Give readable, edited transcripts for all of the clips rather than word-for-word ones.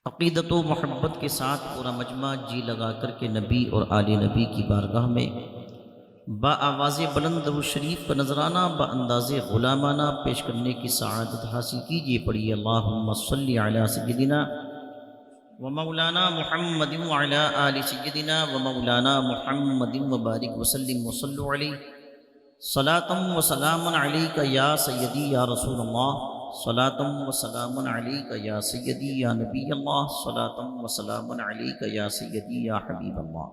عقیدت و محبت کے ساتھ پورا مجمع جی لگا کر کے نبی اور آل نبی کی بارگاہ میں با آواز بلند درود شریف کا نذرانہ با انداز غلامانہ پیش کرنے کی سعادت حاصل کیجیے۔ پڑھیے اللہم صلی علی سیدنا و مولانا محمد وعلی آل سیدنا و مولانا محمد وبارک وسلم وصلوا علیہ صلاۃ و سلام علیک یا سیدی یا رسول اللہ، صلاۃ و سلام علیک یا سیدی یا نبی اللہ، صلاۃ و سلام علیک یا سیدی یا حبیب اللہ۔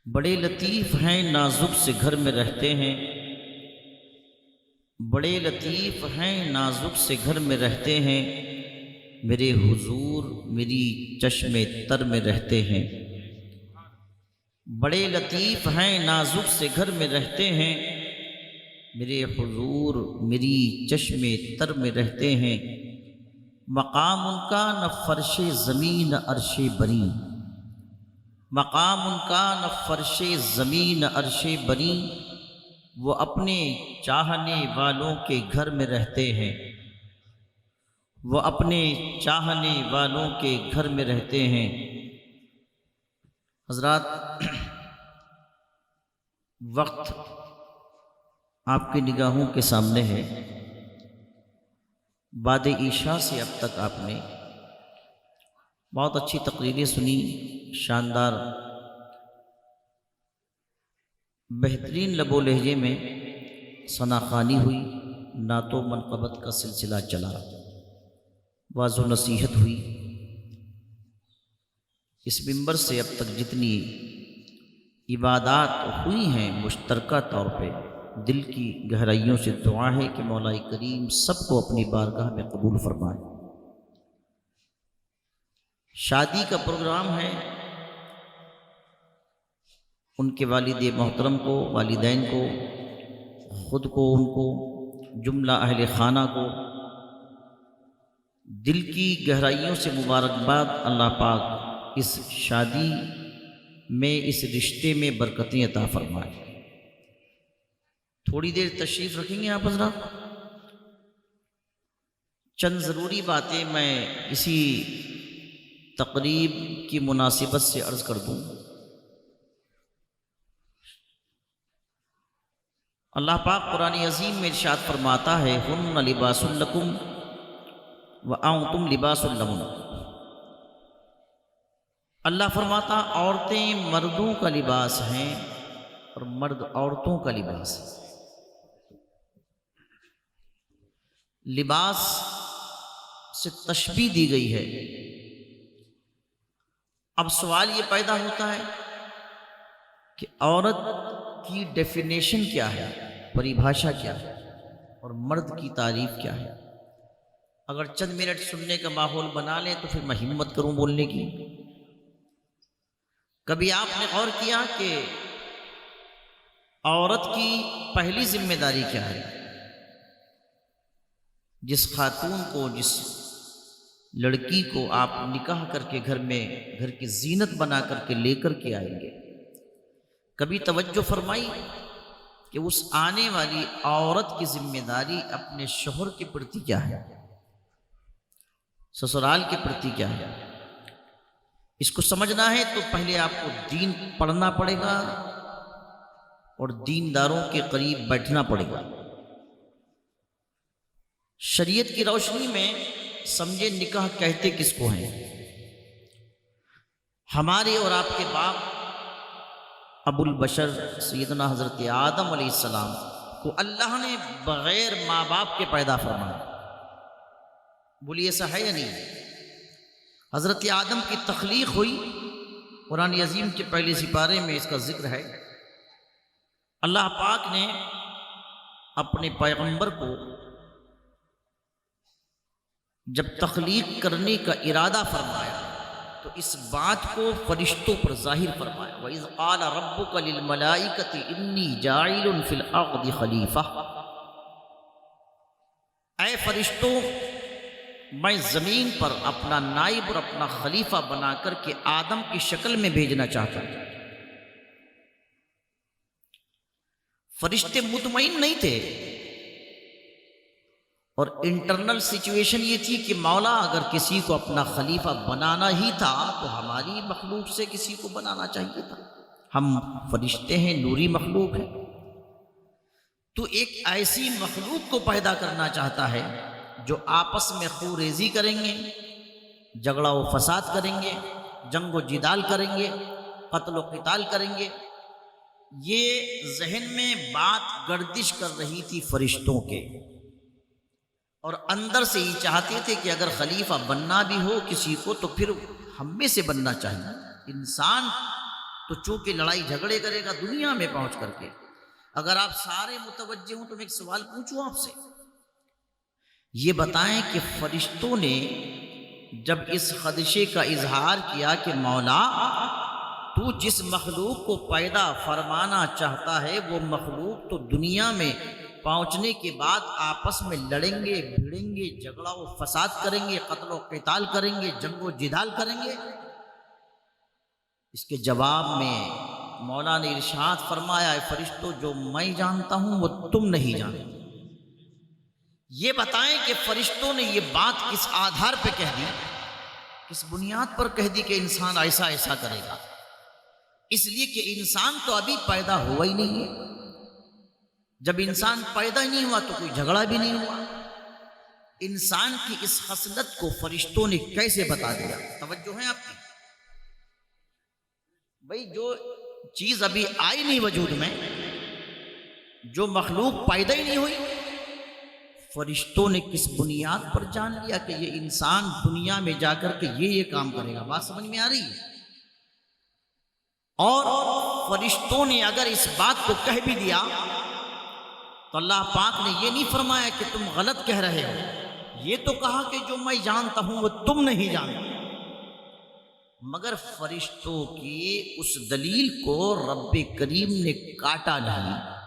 بڑے لطیف ہیں نازک سے گھر میں رہتے ہیں، بڑے لطیف ہیں نازک سے گھر میں رہتے ہیں، میرے حضور میری چشم تر میں رہتے ہیں۔ بڑے لطیف ہیں نازک سے گھر میں رہتے ہیں، میرے حضور میری چشم تر میں رہتے ہیں۔ مقام ان کا نہ فرش زمین نہ عرش بری، مقام ان کا نہ فرش زمین نہ عرش بری، وہ اپنے چاہنے والوں کے گھر میں رہتے ہیں، وہ اپنے چاہنے والوں کے گھر میں رہتے ہیں۔ حضرات، وقت آپ کی نگاہوں کے سامنے ہے۔ بعد عشاء سے اب تک آپ نے بہت اچھی تقریریں سنی، شاندار بہترین لب و لہجے میں ثنا خوانی ہوئی، نعت و منقبت کا سلسلہ چلا، واعظ و نصیحت ہوئی۔ اس منبر سے اب تک جتنی عبادات ہوئی ہیں مشترکہ طور پہ دل کی گہرائیوں سے دعا ہے کہ مولا کریم سب کو اپنی بارگاہ میں قبول فرمائے۔ شادی کا پروگرام ہے، ان کے والد محترم کو، والدین کو، خود کو، ان کو، جملہ اہل خانہ کو دل کی گہرائیوں سے مبارکباد۔ اللہ پاک اس شادی میں، اس رشتے میں برکتیں عطا فرمائے۔ تھوڑی دیر تشریف رکھیں گے آپ حضرات؟ چند ضروری باتیں میں اسی تقریب کی مناسبت سے عرض کر دوں۔ اللہ پاک قرآن عظیم میں ارشاد فرماتا ہے ہن لباس لکم وانتم لباس لہن۔ اللہ فرماتا عورتیں مردوں کا لباس ہیں اور مرد عورتوں کا لباس ہے۔ لباس سے تشبیہ دی گئی ہے۔ اب سوال یہ پیدا ہوتا ہے کہ عورت کی ڈیفینیشن کیا ہے، پریبھاشا کیا ہے، اور مرد کی تعریف کیا ہے؟ اگر چند منٹ سننے کا ماحول بنا لیں تو پھر میں ہمت کروں بولنے کی۔ کبھی آپ نے غور کیا کہ عورت کی پہلی ذمہ داری کیا ہے؟ جس خاتون کو، جس لڑکی کو آپ نکاح کر کے گھر میں گھر کی زینت بنا کر کے لے کر کے آئیں گے، کبھی توجہ فرمائی کہ اس آنے والی عورت کی ذمہ داری اپنے شوہر کے پرتی کیا ہے، سسرال کے پرتی کیا ہے؟ اس کو سمجھنا ہے تو پہلے آپ کو دین پڑھنا پڑے گا اور دینداروں کے قریب بیٹھنا پڑے گا۔ شریعت کی روشنی میں سمجھے نکاح کہتے کس کو ہیں؟ ہمارے اور آپ کے باپ ابو البشر سیدنا حضرت آدم علیہ السلام کو اللہ نے بغیر ماں باپ کے پیدا فرمایا۔ بولیے ایسا ہے یا نہیں؟ حضرت آدم کی تخلیق ہوئی، قرآن عظیم کے پہلے سپارے میں اس کا ذکر ہے۔ اللہ پاک نے اپنے پیغمبر کو جب تخلیق کرنے کا ارادہ فرمایا تو اس بات کو فرشتوں پر ظاہر فرمایا۔ وَإِذْ قَالَ رَبُّكَ لِلْمَلَائِكَةِ إِنِّي جَاعِلٌ فِي الْأَرْضِ خَلِيفَةً، اے فرشتوں، میں زمین پر اپنا نائب اور اپنا خلیفہ بنا کر کے آدم کی شکل میں بھیجنا چاہتا ہوں۔ فرشتے مطمئن نہیں تھے اور انٹرنل سچویشن یہ تھی کہ مولا اگر کسی کو اپنا خلیفہ بنانا ہی تھا تو ہماری مخلوق سے کسی کو بنانا چاہیے تھا. ہم فرشتے ہیں، نوری مخلوق ہیں، تو ایک ایسی مخلوق کو پیدا کرنا چاہتا ہے جو آپس میں خوریزی کریں گے، جھگڑا و فساد کریں گے، جنگ و جدال کریں گے، قتل و قتال کریں گے. یہ ذہن میں بات گردش کر رہی تھی فرشتوں کے، اور اندر سے یہ چاہتے تھے کہ اگر خلیفہ بننا بھی ہو کسی کو تو پھر ہم میں سے بننا چاہیے. انسان تو چونکہ لڑائی جھگڑے کرے گا دنیا میں پہنچ کر کے. اگر آپ سارے متوجہ ہوں تو میں ایک سوال پوچھوں آپ سے، یہ بتائیں کہ فرشتوں نے جب اس خدشے کا اظہار کیا کہ مولا تو جس مخلوق کو پیدا فرمانا چاہتا ہے وہ مخلوق تو دنیا میں پہنچنے کے بعد آپس میں لڑیں گے، بھیڑیں گے، جھگڑا و فساد کریں گے، قتل و قتال کریں گے، جنگ و جدال کریں گے، اس کے جواب میں مولا نے ارشاد فرمایا ہے فرشتوں جو میں جانتا ہوں وہ تم نہیں جانتے. یہ بتائیں کہ فرشتوں نے یہ بات کس آدھار پہ کہہ دی، کس بنیاد پر کہہ دی کہ انسان ایسا ایسا کرے گا؟ اس لیے کہ انسان تو ابھی پیدا ہوا ہی نہیں ہے. جب انسان پیدا ہی نہیں ہوا تو کوئی جھگڑا بھی نہیں ہوا. انسان کی اس خصلت کو فرشتوں نے کیسے بتا دیا؟ توجہ ہے آپ کی بھائی، جو چیز ابھی آئی نہیں وجود میں، جو مخلوق پیدا ہی نہیں ہوئی، فرشتوں نے کس بنیاد پر جان لیا کہ یہ انسان دنیا میں جا کر کے یہ کام کرے گا؟ بات سمجھ میں آ رہی ہے؟ اور فرشتوں نے اگر اس بات کو کہہ بھی دیا تو اللہ پاک نے یہ نہیں فرمایا کہ تم غلط کہہ رہے ہو، یہ تو کہا کہ جو میں جانتا ہوں وہ تم نہیں جانتے. مگر فرشتوں کی اس دلیل کو رب کریم نے کاٹا نہیں.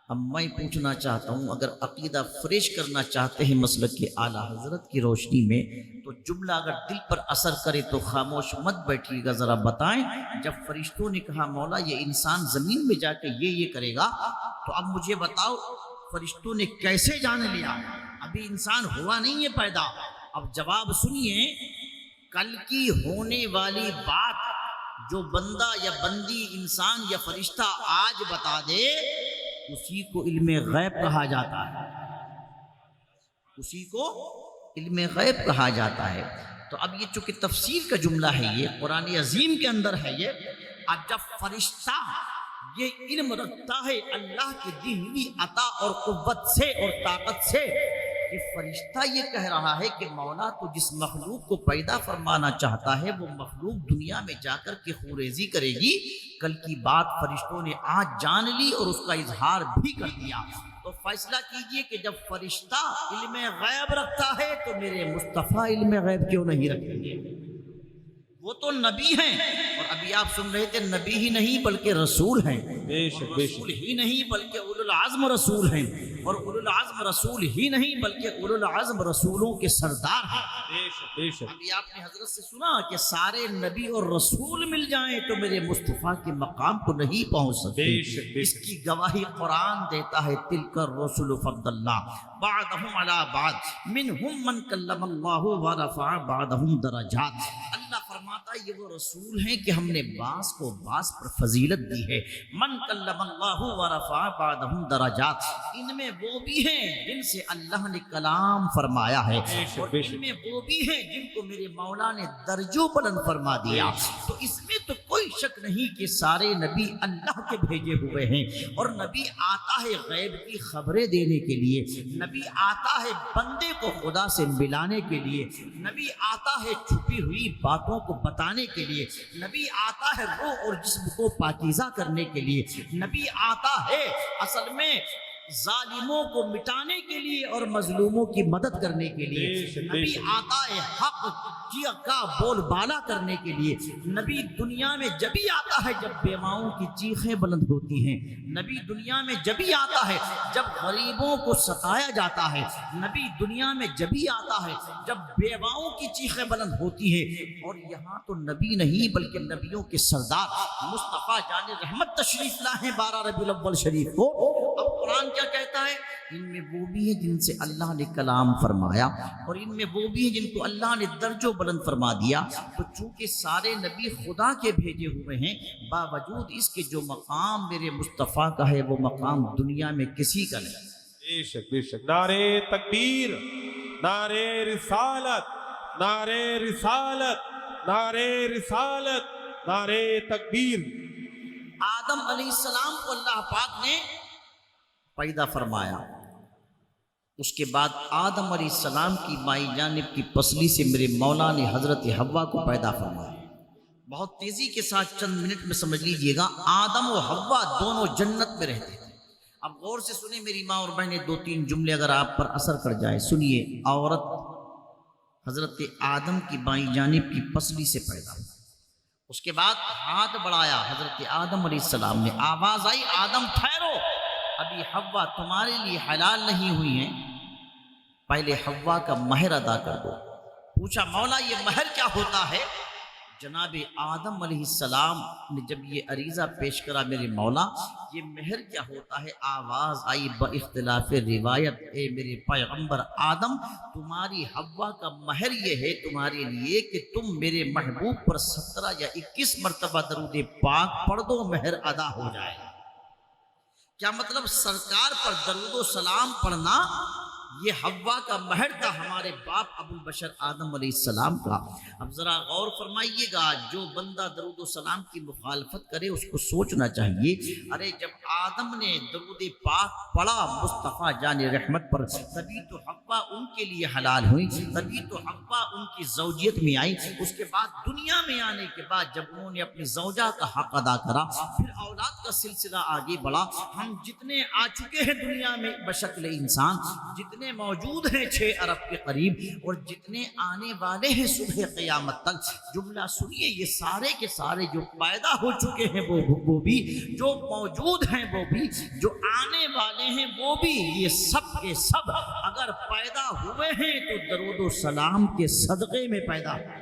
اب میں پوچھنا چاہتا ہوں، اگر عقیدہ فریش کرنا چاہتے ہیں مسلک کے اعلیٰ حضرت کی روشنی میں، تو جملہ اگر دل پر اثر کرے تو خاموش مت بیٹھیے گا، ذرا بتائیں جب فرشتوں نے کہا مولا یہ انسان زمین میں جا کے یہ کرے گا، تو اب مجھے بتاؤ فرشتوں نے کیسے جان لیا؟ ابھی انسان ہوا نہیں ہے پیدا. اب جواب سنیے، کل کی ہونے والی بات جو بندہ یا بندی، انسان یا فرشتہ آج بتا دے اسی کو علم غیب کہا جاتا ہے، اسی کو علم غیب کہا جاتا ہے. تو اب یہ چونکہ تفسیر کا جملہ ہے، یہ قرآن عظیم کے اندر ہے. یہ اب جب فرشتہ یہ علم رکھتا ہے اللہ کی دی ہوئی عطا اور قوت سے اور طاقت سے، کہ فرشتہ یہ کہہ رہا ہے کہ مولا تو جس مخلوق کو پیدا فرمانا چاہتا ہے وہ مخلوق دنیا میں جا کر کے خوریزی کرے گی، کل کی بات فرشتوں نے آج جان لی اور اس کا اظہار بھی کر دیا. تو فیصلہ کیجئے کہ جب فرشتہ علم غیب رکھتا ہے تو میرے مصطفیٰ علم غیب کیوں نہیں رکھیں گے؟ وہ تو نبی ہیں، اور ابھی آپ سن رہے تھے نبی ہی نہیں بلکہ رسول ہیں، رسول ہی نہیں بلکہ اولو العزم رسول ہیں، اور اولو العزم رسول ہی نہیں بلکہ اولو العزم رسولوں کے سردار ہیں. ابھی آپ نے حضرت سے سنا کہ سارے نبی اور رسول مل جائیں تو میرے مصطفیٰ کے مقام کو نہیں پہنچ سکتے. اس کی گواہی قرآن دیتا ہے، تلک الرسل فضلنا بعضهم علی بعض منہم من کلم اللہ ورفع بعضهم درجات. اللہ فرماتا ہے یہ وہ رسول ہیں کہ ہم نے بعض کو بعض پر فضیلت دی ہے. من کلم اللہ ورفع بعضهم درجات، ان میں وہ بھی ہیں جن سے اللہ نے کلام فرمایا ہے، اور ان میں وہ بھی ہیں جن کو میرے مولا نے درجوں بلند فرما دیا. تو اس میں تو کوئی شک نہیں کہ سارے نبی اللہ کے بھیجے ہوئے ہیں، اور نبی آتا ہے غیب کی خبریں دینے کے لیے، نبی آتا ہے بندے کو خدا سے ملانے کے لیے، نبی آتا ہے چھپی ہوئی باتوں کو بتانے کے لیے، نبی آتا ہے روح اور جسم کو پاکیزہ کرنے کے لیے، نبی آتا ہے اصل میں ظالموں کو مٹانے کے لیے اور مظلوموں کی مدد کرنے کے لیے، نبی آتا ہے حق کا بول بالا کرنے کے لیے. نبی دنیا میں جبھی آتا ہے جب بیواؤں کی چیخیں بلند ہوتی ہیں، نبی دنیا میں جبھی آتا ہے جب غریبوں کو ستایا جاتا ہے، نبی دنیا میں جبھی آتا ہے جب بیواؤں کی چیخیں بلند ہوتی ہیں. اور یہاں تو نبی نہیں بلکہ نبیوں کے سردار مصطفیٰ جان رحمت تشریف لائے 12 ربیع الاول شریف کو. اب قرآن کیا کہتا ہے؟ ان میں وہ بھی ہیں جن سے اللہ نے کلام فرمایا اور ان میں وہ بھی ہیں جن کو اللہ نے درجہ بلند فرما دیا۔ تو چونکہ سارے نبی خدا کے بھیجے ہوئے ہیں، باوجود اس کے جو مقام میرے مصطفیٰ کا ہے وہ مقام دنیا میں کسی کا نہیں۔ بے شک بے شک، نعرہ تکبیر، نعرہ رسالت، نعرہ رسالت، نعرہ رسالت، نعرہ تکبیر۔ آدم علیہ السلام کو اللہ پاک نے پیدا فرمایا، اس کے بعد آدم علیہ السلام کی مائی جانب کی پسلی سے میرے مولا نے حضرت حوا کو پیدا فرمایا۔ بہت تیزی کے ساتھ چند منٹ میں سمجھ لیجئے گا، آدم و حوا دونوں جنت میں رہتے تھے۔ اب غور سے سنیں میری ماں اور بہنیں، دو تین جملے اگر آپ پر اثر کر جائے سنیے۔ عورت حضرت آدم کی بائیں جانب کی پسلی سے پیدا ہوئی، اس کے بعد ہاتھ بڑھایا حضرت آدم علیہ السلام نے، آواز آئی آدم ٹھہرو، ابھی حوا تمہارے لیے حلال نہیں ہوئی ہیں، پہلے حوا کا مہر ادا کر دو۔ پوچھا مولا یہ مہر کیا ہوتا ہے؟ جناب آدم علیہ السلام نے جب یہ عریضہ پیش کرا میرے مولا یہ مہر کیا ہوتا ہے، آواز آئی باختلاف روایت، اے میرے پیغمبر آدم تمہاری حوا کا مہر یہ ہے تمہارے لیے کہ تم میرے محبوب پر 17 یا 21 مرتبہ درود پاک پڑھ دو، مہر ادا ہو جائے۔ کیا مطلب؟ سرکار پر درود و سلام پڑھنا یہ حوا کا مہر تھا ہمارے باپ ابو البشر آدم علیہ السلام کا۔ اب ذرا غور فرمائیے گا، جو بندہ درود و سلام کی مخالفت کرے اس کو سوچنا چاہیے، ارے جب آدم نے درود پاک پڑھا مصطفیٰ جان رحمت پر، تبھی تو حوا ان کے لیے حلال ہوئی، تبھی تو حوا ان کی زوجیت میں آئی۔ اس کے بعد دنیا میں آنے کے بعد جب انہوں نے اپنی زوجہ کا حق ادا کرا، پھر اولاد کا سلسلہ آگے بڑھا۔ ہم جتنے آ چکے ہیں دنیا میں بشکل انسان، جتنے موجود ہیں 6 ارب کے قریب، اور جتنے آنے والے ہیں صبح قیامت تک، جملہ سنیے، یہ سارے کے سارے جو پیدا ہو چکے ہیں وہ بھی، جو موجود ہیں وہ بھی، جو آنے والے ہیں وہ بھی، یہ سب کے سب اگر پیدا ہوئے ہیں تو درود و سلام کے صدقے میں پیدا ہوئے۔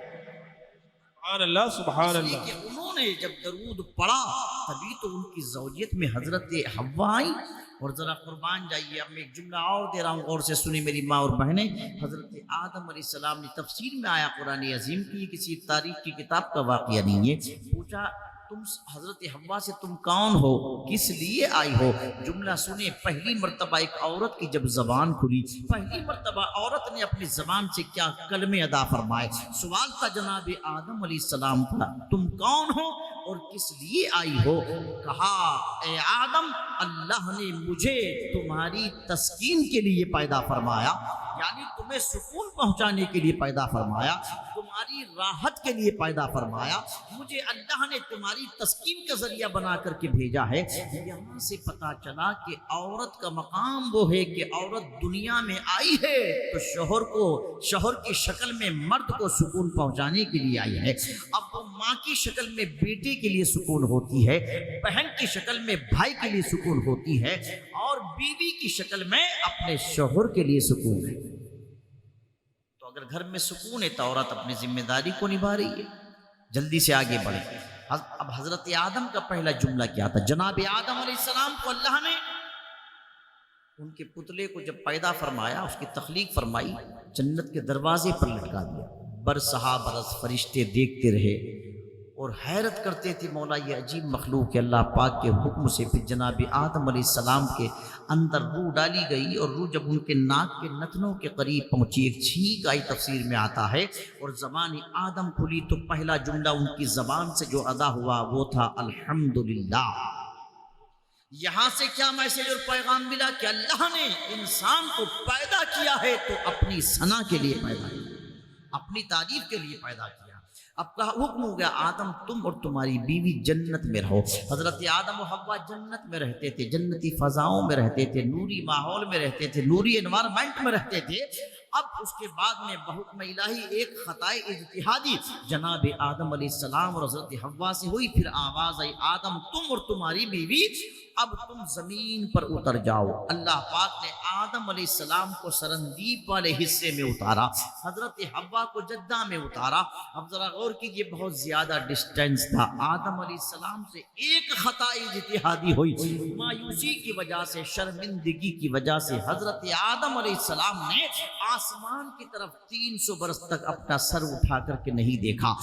سبحان اللہ سبحان اللہ۔ کہ انہوں نے جب درود پڑھا تبھی تو ان کی زوجیت میں حضرت حوا آئی۔ اور ذرا قربان جائیے، اب میں ایک جملہ اور دے رہا ہوں، غور سے سنی میری ماں اور بہنیں۔ حضرت آدم علیہ السلام نے تفسیر میں آیا قرآن عظیم کی، کسی تاریخ کی کتاب کا واقعہ نہیں ہے، پوچھا تم حضرت حوا سے تم کون ہو، کس لیے آئی ہو؟ جملہ سنیں، پہلی مرتبہ ایک عورت کی جب زبان کھلی، پہلی مرتبہ عورت نے اپنی زبان سے کیا کلمے ادا فرمائے۔ سوال تھا جناب آدم علیہ السلام کا، تم کون ہو اور کس لیے آئی ہو؟ کہا اے آدم اللہ نے مجھے تمہاری تسکین کے لیے پیدا فرمایا، یعنی تمہیں سکون پہنچانے کے لیے پیدا فرمایا، تمہاری راحت کے لیے پیدا فرمایا، مجھے اللہ نے تمہاری تسکین کا ذریعہ بنا کر کے بھیجا ہے۔ یہاں سے پتا چلا کہ عورت کا مقام وہ ہے کہ عورت دنیا میں آئی ہے تو شوہر کی شکل میں مرد کو سکون پہنچانے کے لیے آئی ہے۔ اب وہ ماں کی شکل میں بیٹے کے لیے سکون ہوتی ہے، بہن کی شکل میں بھائی کے لیے سکون ہوتی ہے، اور بیوی کی شکل میں اپنے شوہر کے لیے سکون ہے۔ تو اگر گھر میں سکون ہے تو عورت اپنی ذمہ داری کو نبھا رہی ہے۔ جلدی سے آگے بڑھے۔ اب حضرت آدم کا پہلا جملہ کیا تھا؟ جناب آدم علیہ السلام کو اللہ نے ان کے پتلے کو جب پیدا فرمایا، اس کی تخلیق فرمائی، جنت کے دروازے پر لٹکا دیا۔ برسہا برس فرشتے دیکھتے رہے اور حیرت کرتے تھے، مولا یہ عجیب مخلوق ہے۔ اللہ پاک کے حکم سے پھر جناب آدم علیہ السلام کے اندر روح ڈالی گئی، اور روح جب ان کے ناک کے نتنوں کے قریب پہنچی، ایک چھینک آئی، تفسیر میں آتا ہے، اور زبان آدم کھلی تو پہلا جملہ ان کی زبان سے جو ادا ہوا وہ تھا الحمدللہ۔ یہاں سے کیا میسج اور پیغام ملا کہ اللہ نے انسان کو پیدا کیا ہے تو اپنی ثنا کے لیے پیدا کیا، اپنی تعریف کے لیے پیدا کیا۔ اب کا حکم ہو گیا آدم تم اور تمہاری بیوی جنت میں رہو۔ حضرت آدم و حوا جنت میں رہتے تھے، جنتی فضاؤں میں رہتے تھے، نوری ماحول میں رہتے تھے، نوری انوائرمنٹ میں رہتے تھے۔ اب اس کے بعد میں بحکم الہی ایک خطائے اجتہادی جناب آدم علیہ السلام اور حضرت حوا سے ہوئی، پھر آواز آئی آدم تم اور تمہاری بیوی اب تم زمین پر اتر جاؤ۔ اللہ پاک نے آدم علیہ السلام کو سرندیب والے حصے میں اتارا، حضرت حوا کو جدہ میں اتارا۔ اب ذرا غور کیجئے، بہت زیادہ ڈسٹینس تھا، آدم علیہ السلام سے ایک خطا اجتہادی ہوئی، مایوسی کی وجہ سے، شرمندگی کی وجہ سے حضرت آدم علیہ السلام نے آسمان کی طرف 300 برس تک اپنا سر اٹھا کر کے نہیں دیکھا۔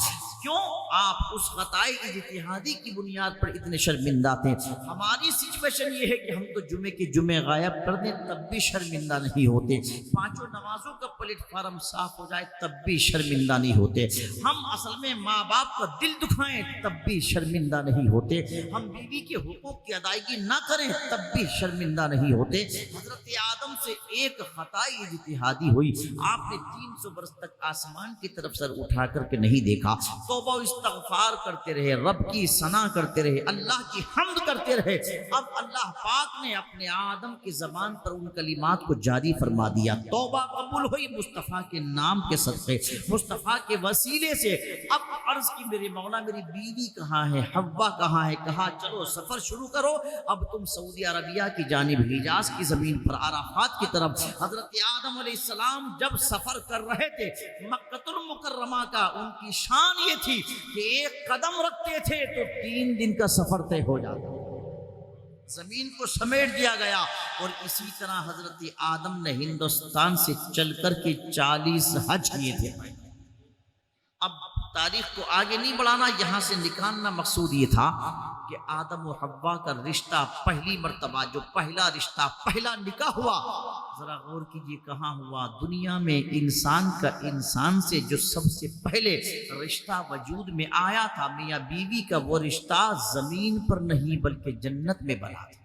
کیوں؟ آپ اس خطائے اجتہادی کی بنیاد پر اتنے شرمندہ تھے۔ ہماری سچویشن یہ ہے کہ ہم تو جمعے کے جمعے غائب کر دیں تب بھی شرمندہ نہیں ہوتے، پانچوں نمازوں کا پلیٹ فارم صاف ہو جائے تب بھی شرمندہ نہیں ہوتے، ہم اصل میں ماں باپ کا دل دکھائیں تب بھی شرمندہ نہیں ہوتے، ہم بیوی کے حقوق کی ادائیگی نہ کریں تب بھی شرمندہ نہیں ہوتے۔ حضرت آدم سے ایک خطائی اجتہادی ہوئی، آپ نے 300 برس تک آسمان کی طرف سر اٹھا کر کے نہیں دیکھا، توبہ و استغفار کرتے رہے، رب کی ثنا کرتے رہے، اللہ کی حمد کرتے رہے۔ اب اللہ پاک نے اپنے آدم کی زبان پر ان کلمات کو جاری فرما دیا، توبہ قبول ہوئی مصطفیٰ کے نام کے صدقے، مصطفیٰ کے وسیلے سے۔ اب عرض کی میرے مولا میری بیوی کہاں ہے، حوا کہاں ہے؟ کہا چلو سفر شروع کرو، اب تم سعودی عربیہ کی جانب حجاز کی زمین پر عرفات کی طرف۔ حضرت آدم علیہ السلام جب سفر کر رہے تھے مکہ المکرمہ کا، ان کی شان یہ تھی کہ ایک قدم رکھتے تھے تو 3 دن کا سفر طے ہو جاتا، زمین کو سمیٹ دیا گیا۔ اور اسی طرح حضرت آدم نے ہندوستان سے چل کر کے 40 حج کیے تھے۔ اب تاریخ کو آگے نہیں بڑھانا، یہاں سے نکالنا مقصود یہ تھا کہ آدم و حوا کا رشتہ پہلی مرتبہ، جو پہلا رشتہ، پہلا نکاح ہوا، ذرا غور کیجئے کہاں ہوا؟ دنیا میں انسان کا انسان سے جو سب سے پہلے رشتہ وجود میں آیا تھا میاں بیوی کا، وہ رشتہ زمین پر نہیں بلکہ جنت میں بنا تھا۔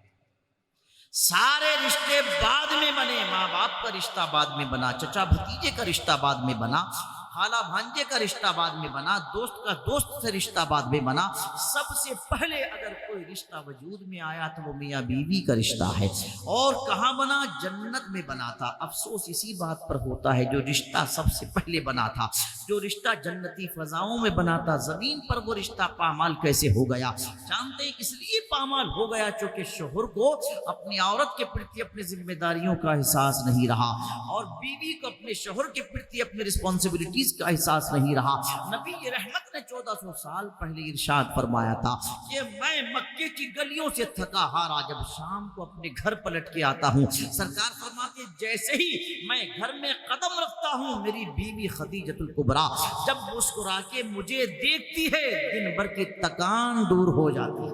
سارے رشتے بعد میں بنے، ماں باپ کا رشتہ بعد میں بنا، چچا بھتیجے کا رشتہ بعد میں بنا، خالہ بھانجے کا رشتہ بعد میں بنا، دوست کا دوست سے رشتہ بعد میں بنا، سب سے پہلے اگر کوئی رشتہ وجود میں آیا تو وہ میاں بیوی کا رشتہ ہے۔ اور کہاں بنا؟ جنت میں بنا تھا۔ افسوس اسی بات پر ہوتا ہے جو رشتہ سب سے پہلے بنا تھا، جو رشتہ جنتی فضاؤں میں بنا تھا، زمین پر وہ رشتہ پامال کیسے ہو گیا؟ جانتے ہیں کس لیے پامال ہو گیا؟ چونکہ شوہر کو اپنی عورت کے پرتی اپنی ذمہ داریوں کا احساس نہیں رہا، اور بیوی کو اپنے شوہر کے پرتی اپنی رسپانسبلٹی کا احساس نہیں رہا۔ نبی رحمت نے 1400 سال پہلے ارشاد فرمایا تھا کہ میں مکے کی گلیوں سے تھکا ہارا جب شام کو اپنے گھر پلٹ کے آتا ہوں، سرکار فرماتے جیسے ہی میں گھر میں قدم رکھتا ہوں میری بیوی خدیجۃ الکبریٰ جب مسکرا کے مجھے دیکھتی ہے دن بھر کی تکان دور ہو جاتی ہے۔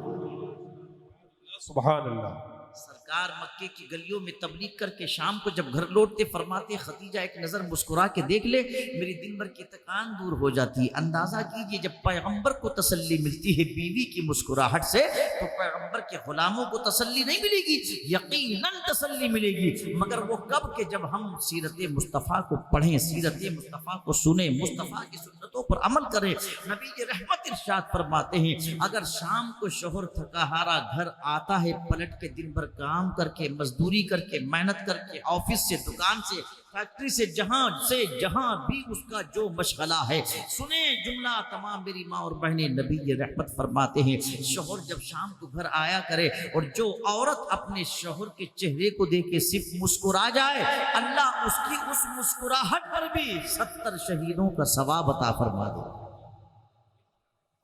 سبحان اللہ۔ سرکار مکے کی گلیوں میں تبلیغ کر کے شام کو جب گھر لوٹتے فرماتے خدیجہ ایک نظر مسکرا کے دیکھ لے میری دن بھر کی تکان دور ہو جاتی ہے۔ اندازہ کیجئے جب پیغمبر کو تسلی ملتی ہے بیوی کی مسکراہٹ سے تو پیغمبر کے غلاموں کو تسلی نہیں ملے گی، یقیناً تسلی ملے گی، مگر وہ کب کہ جب ہم سیرت مصطفیٰ کو پڑھیں، سیرت مصطفیٰ کو سنیں، مصطفیٰ کی سنتوں پر عمل کریں۔ نبی رحمت ارشاد فرماتے ہیں اگر شام کو شوہر تھکا ہارا گھر آتا ہے پلٹ کے دن بھر کام کر کے، مزدوری کر کے، محنت کر کے، آفس سے، دکان سے، فیکٹری سے جہاں بھی اس کا جو مشغلہ ہے، سنیں جملہ تمام میری ماں اور بہنیں، نبی رحمت فرماتے ہیں شوہر جب شام کو گھر آیا کرے اور جو عورت اپنے شوہر کے چہرے کو دیکھ کے صرف مسکرا جائے اللہ اس کی اس مسکراہٹ پر بھی 70 شہیدوں کا ثواب عطا فرما دے۔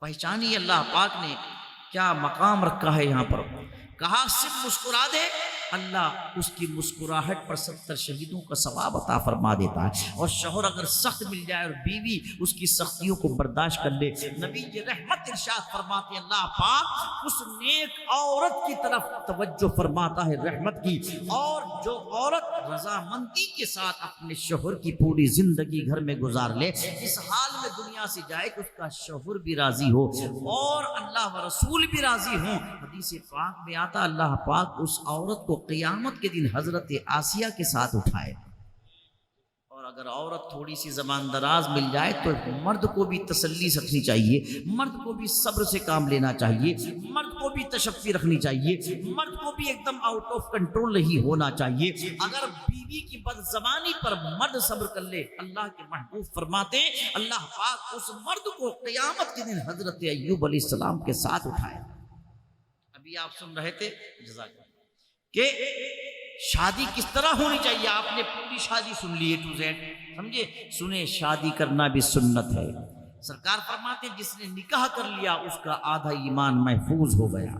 پہچانی اللہ پاک نے کیا مقام رکھا ہے یہاں پر، کہا صرف مسکرا دے اللہ اس کی مسکراہٹ پر 70 شہیدوں کا ثواب عطا فرما دیتا ہے۔ اور شوہر اگر سخت مل جائے اور بیوی اس کی سختیوں کو برداشت کر لے، نبی رحمت ارشاد فرماتے اللہ پاک اس نیک عورت کی طرف توجہ فرماتا ہے رحمت کی، اور جو عورت رضامندی کے ساتھ اپنے شوہر کی پوری زندگی گھر میں گزار لے، اس حال میں دنیا سے جائے کہ اس کا شوہر بھی راضی ہو اور اللہ و رسول بھی راضی ہوں۔ حدیث پاک میں آتا اللہ پاک اس عورت کو قیامت کے دن حضرت آسیہ کے ساتھ اٹھائے، اور اگر عورت تھوڑی سی زبان دراز مل جائے تو مرد کو بھی تسلی رکھنی چاہیے، مرد کو بھی صبر سے کام لینا چاہیے، مرد کو بھی تشفی رکھنی چاہیے، مرد کو بھی ایک دم آؤٹ آف کنٹرول نہیں ہونا چاہیے۔ اگر بیوی کی بد زبانی پر مرد صبر کر لے، اللہ کے محبوب فرماتے ہیں اللہ پاک اس مرد کو قیامت کے دن حضرت ایوب علیہ السلام کے ساتھ اٹھائے۔ ابھی آپ سن رہے تھے جزاک اللہ کہ شادی کس طرح ہونی چاہیے، آپ نے پوری شادی سن لی ہے ٹو زیڈ، سمجھے؟ سنیں شادی کرنا بھی سنت ہے۔ سرکار فرماتے ہیں جس نے نکاح کر لیا اس کا آدھا ایمان محفوظ ہو گیا،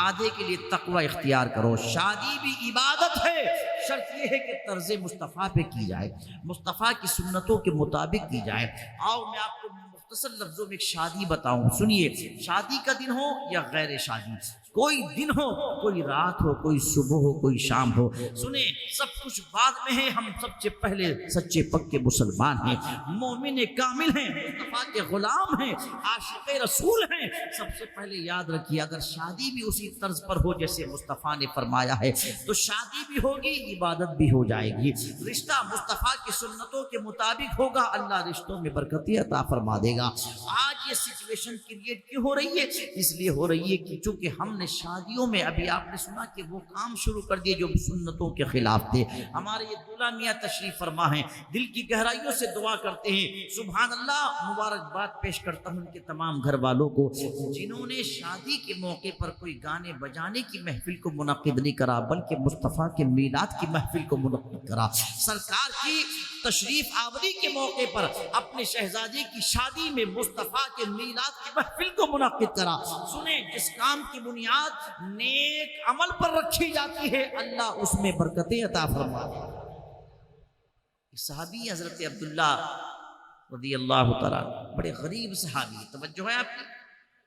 آدھے کے لیے تقوی اختیار کرو۔ شادی بھی عبادت ہے، شرط یہ ہے کہ طرز مصطفیٰ پہ کی جائے، مصطفیٰ کی سنتوں کے مطابق کی جائے۔ آؤ میں آپ کو مختصر لفظوں میں ایک شادی بتاؤں، سنیے۔ شادی کا دن ہو یا غیر شادی، کوئی دن ہو، کوئی رات ہو، کوئی صبح ہو، کوئی شام ہو، سنیں سب کچھ بعد میں ہے، ہم سب سے پہلے سچے پکے مسلمان ہیں، مومن کامل ہیں، مصطفیٰ کے غلام ہیں، عاشق رسول ہیں۔ سب سے پہلے یاد رکھیے اگر شادی بھی اسی طرز پر ہو جیسے مصطفیٰ نے فرمایا ہے تو شادی بھی ہوگی، عبادت بھی ہو جائے گی۔ رشتہ مصطفیٰ کی سنتوں کے مطابق ہوگا، اللہ رشتوں میں برکت عطا فرما دے گا۔ آج یہ سچویشن کریٹ کیوں ہو رہی ہے؟ اس لیے ہو رہی ہے کہ چونکہ ہم نے شادیوں میں ابھی آپ نے سنا کہ وہ کام شروع کر دیے جو سنتوں کے خلاف تھے۔ ہمارے یہ دولہا میاں تشریف فرما ہیں، دل کی گہرائیوں سے دعا کرتے ہیں، سبحان اللہ، مبارکباد پیش کرتا ہوں ان کے تمام گھر والوں کو جنہوں نے شادی کے موقع پر کوئی گانے بجانے کی محفل کو منعقد نہیں کرا بلکہ مصطفیٰ کے میلاد کی محفل کو منعقد کرا۔ سرکار کی تشریف آوری کے موقع پر اپنے شہزادی کی شادی میں مصطفیٰ کے میلاد کی محفل کو منعقد کرا۔ سنیں جس کام کی بنیاد نیک عمل پر رکھی جاتی ہے اللہ اس میں برکتیں عطا فرماتا ہے۔ صحابی حضرت عبداللہ رضی اللہ تعالیٰ، بڑے غریب صحابی، توجہ ہے آپ کی،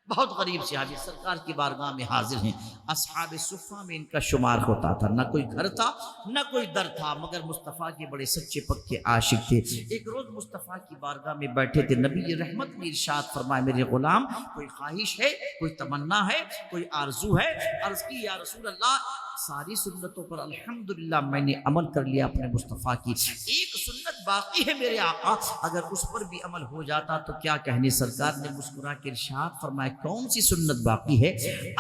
بہت غریب صحابی سرکار کی بارگاہ میں حاضر ہیں۔ اصحاب صفہ میں ان کا شمار ہوتا تھا، نہ کوئی گھر تھا نہ کوئی در تھا، مگر مصطفیٰ کے بڑے سچے پکے عاشق تھے۔ ایک روز مصطفیٰ کی بارگاہ میں بیٹھے تھے، نبی رحمت نے ارشاد فرمایا میرے غلام کوئی خواہش ہے، کوئی تمنا ہے، کوئی آرزو ہے؟ عرض کی یا رسول اللہ ساری سنتوں پر الحمدللہ میں نے عمل کر لیا اپنے مصطفیٰ کی، ایک سنت باقی ہے میرے آقا، اگر اس پر بھی عمل ہو جاتا تو کیا کہنے؟ سرکار نے مسکرا کے ارشاد فرمایا کون سی سنت باقی ہے؟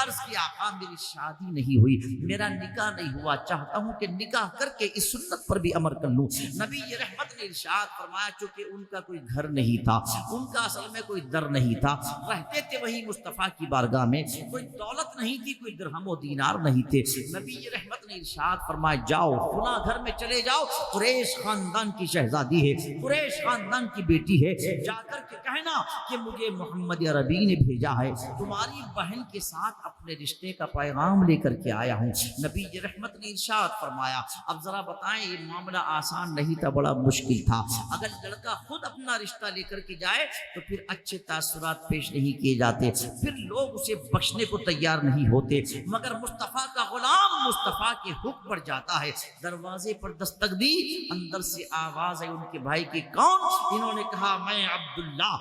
عرض کی آقا میری شادی نہیں ہوئی، میرا نکاح نہیں ہوا، چاہتا ہوں کہ نکاح کر کے اس سنت پر بھی عمل کر لوں۔ نبی رحمت نے ارشاد فرمایا چونکہ ان کا کوئی گھر نہیں تھا، ان کا اصل میں کوئی در نہیں تھا، رہتے تھے وہی مصطفیٰ کی بارگاہ میں، کوئی دولت نہیں تھی، کوئی درہم و دینار نہیں تھے۔ نبی رحمت نے ارشاد فرمایا جاؤ فلاں گھر میں چلے جاؤ، قریش خاندان کی شہزادی ہے، قریش خاندان کی بیٹی ہے، جا کر کے کہنا کہ مجھے محمد عربی نے بھیجا ہے، تمہاری بہن کے ساتھ اپنے رشتے کا پیغام لے کر کے آیا ہوں۔ نبی رحمت نے ارشاد فرمایا اب ذرا بتائیں یہ معاملہ آسان نہیں تھا، بڑا مشکل تھا، اگر لڑکا خود اپنا رشتہ لے کر کے جائے تو پھر اچھے تاثرات پیش نہیں کیے جاتے، پھر لوگ اسے بخشنے کو تیار نہیں ہوتے، مگر مصطفیٰ کا غلام مصطفیٰ کے حکم پر جاتا ہے۔ دروازے پر دستک دی، اندر سے آواز ہے ان کے بھائی کی، کون؟ انہوں نے کہا میں عبداللہ۔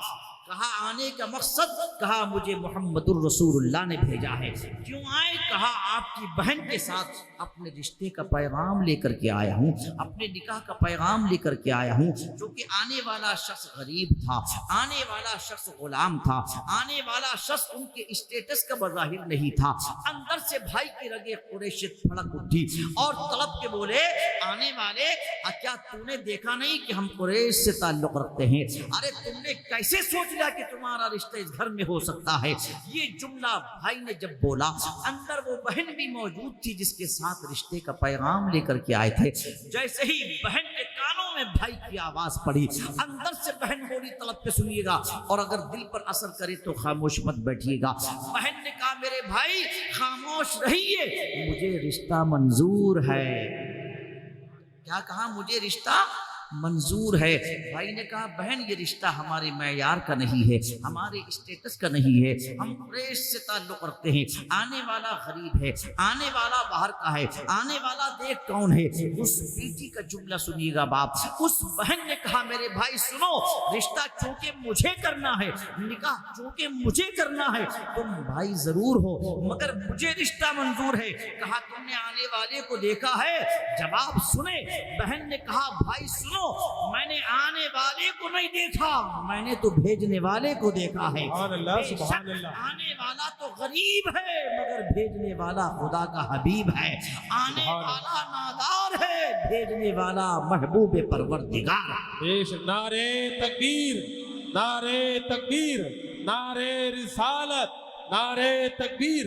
کہا آنے کا مقصد؟ کہا مجھے محمد الرسول اللہ نے بھیجا ہے۔ کیوں آئے؟ کہا آپ کی بہن کے ساتھ اپنے رشتے کا پیغام لے کر کے آیا ہوں، اپنے نکاح کا پیغام لے کر کے آیا ہوں، کیونکہ آنے والا شخص غریب تھا، آنے والا شخص غلام تھا، آنے والا شخص ان کے اسٹیٹس کا بظاہر نہیں تھا۔ اندر سے بھائی کی رگیں قریشیت پھڑک اٹھی اور طلب کے بولے آنے والے کیا تو نے دیکھا نہیں کہ ہم قریش سے تعلق رکھتے ہیں؟ ارے تم نے کیسے سوچ لیا کہ تمہارا رشتہ اس گھر میں ہو سکتا ہے؟ یہ جملہ بھائی نے جب بولا اندر وہ بہن بھی موجود تھی جس کے ساتھ رشتے کا پیغام لے کر کے آئے تھے، جیسے ہی بہن کے کانوں میں بھائی کی آواز پڑی، اندر سے بہن بولی طلب پہ سنیے گا اور اگر دل پر اثر کرے تو خاموش مت بیٹھیے گا۔ بہن نے کہا میرے بھائی خاموش رہیے، مجھے رشتہ منظور ہے۔ کیا کہا؟ مجھے رشتہ منظور ہے۔ بھائی نے کہا بہن یہ رشتہ ہمارے معیار کا نہیں ہے، ہمارے اسٹیٹس کا نہیں ہے، ہم قریش سے تعلق رکھتے ہیں، آنے والا غریب ہے، آنے والا باہر کا ہے، آنے والا دیکھ کون ہے۔ اس بیٹی کا جملہ سنیے گا باپ، اس بہن نے کہا میرے بھائی سنو، رشتہ چونکہ مجھے کرنا ہے، نکاح چونکہ مجھے کرنا ہے، تم بھائی ضرور ہو مگر مجھے رشتہ منظور ہے۔ کہا تم نے آنے والے کو دیکھا ہے؟ جواب سنے، بہن نے کہا بھائی سنو سنو میں نے آنے والے کو نہیں دیکھا، میں نے تو بھیجنے والے کو دیکھا ہے۔ سبحان اللہ، بے شک سبحان اللہ۔ آنے والا تو غریب ہے مگر بھیجنے والا خدا کا حبیب ہے۔ آنے سبحان والا نادار ہے، بھیجنے والا محبوب پروردگار ہے۔ پیش نعرے تکبیر، نعرے تکبیر، نعرے رسالت، نعرے تکبیر۔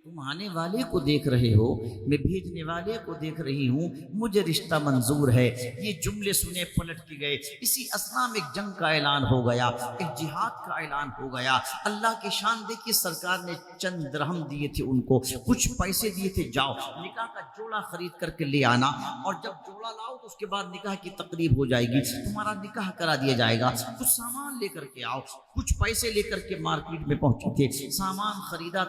تم آنے والے کو دیکھ رہے ہو، میں بھیجنے والے کو دیکھ رہی ہوں، مجھے رشتہ منظور ہے۔ یہ جملے سنے پلٹ کے گئے۔ اسی اثنا میں ایک جنگ کا اعلان ہو گیا، ایک جہاد کا اعلان ہو گیا۔ اللہ کی شان دیکھیے، سرکار نے چند درہم دیے تھے ان کو، کچھ پیسے دیے تھے، جاؤ نکاح کا جوڑا خرید کر کے لے آنا، اور جب جوڑا لاؤ تو اس کے بعد نکاح کی تقریب ہو جائے گی، تمہارا نکاح کرا دیا جائے گا۔ کچھ سامان لے کر کے آؤ، کچھ پیسے لے کر کے مارکیٹ میں پہنچے تھے، سامان خریدا۔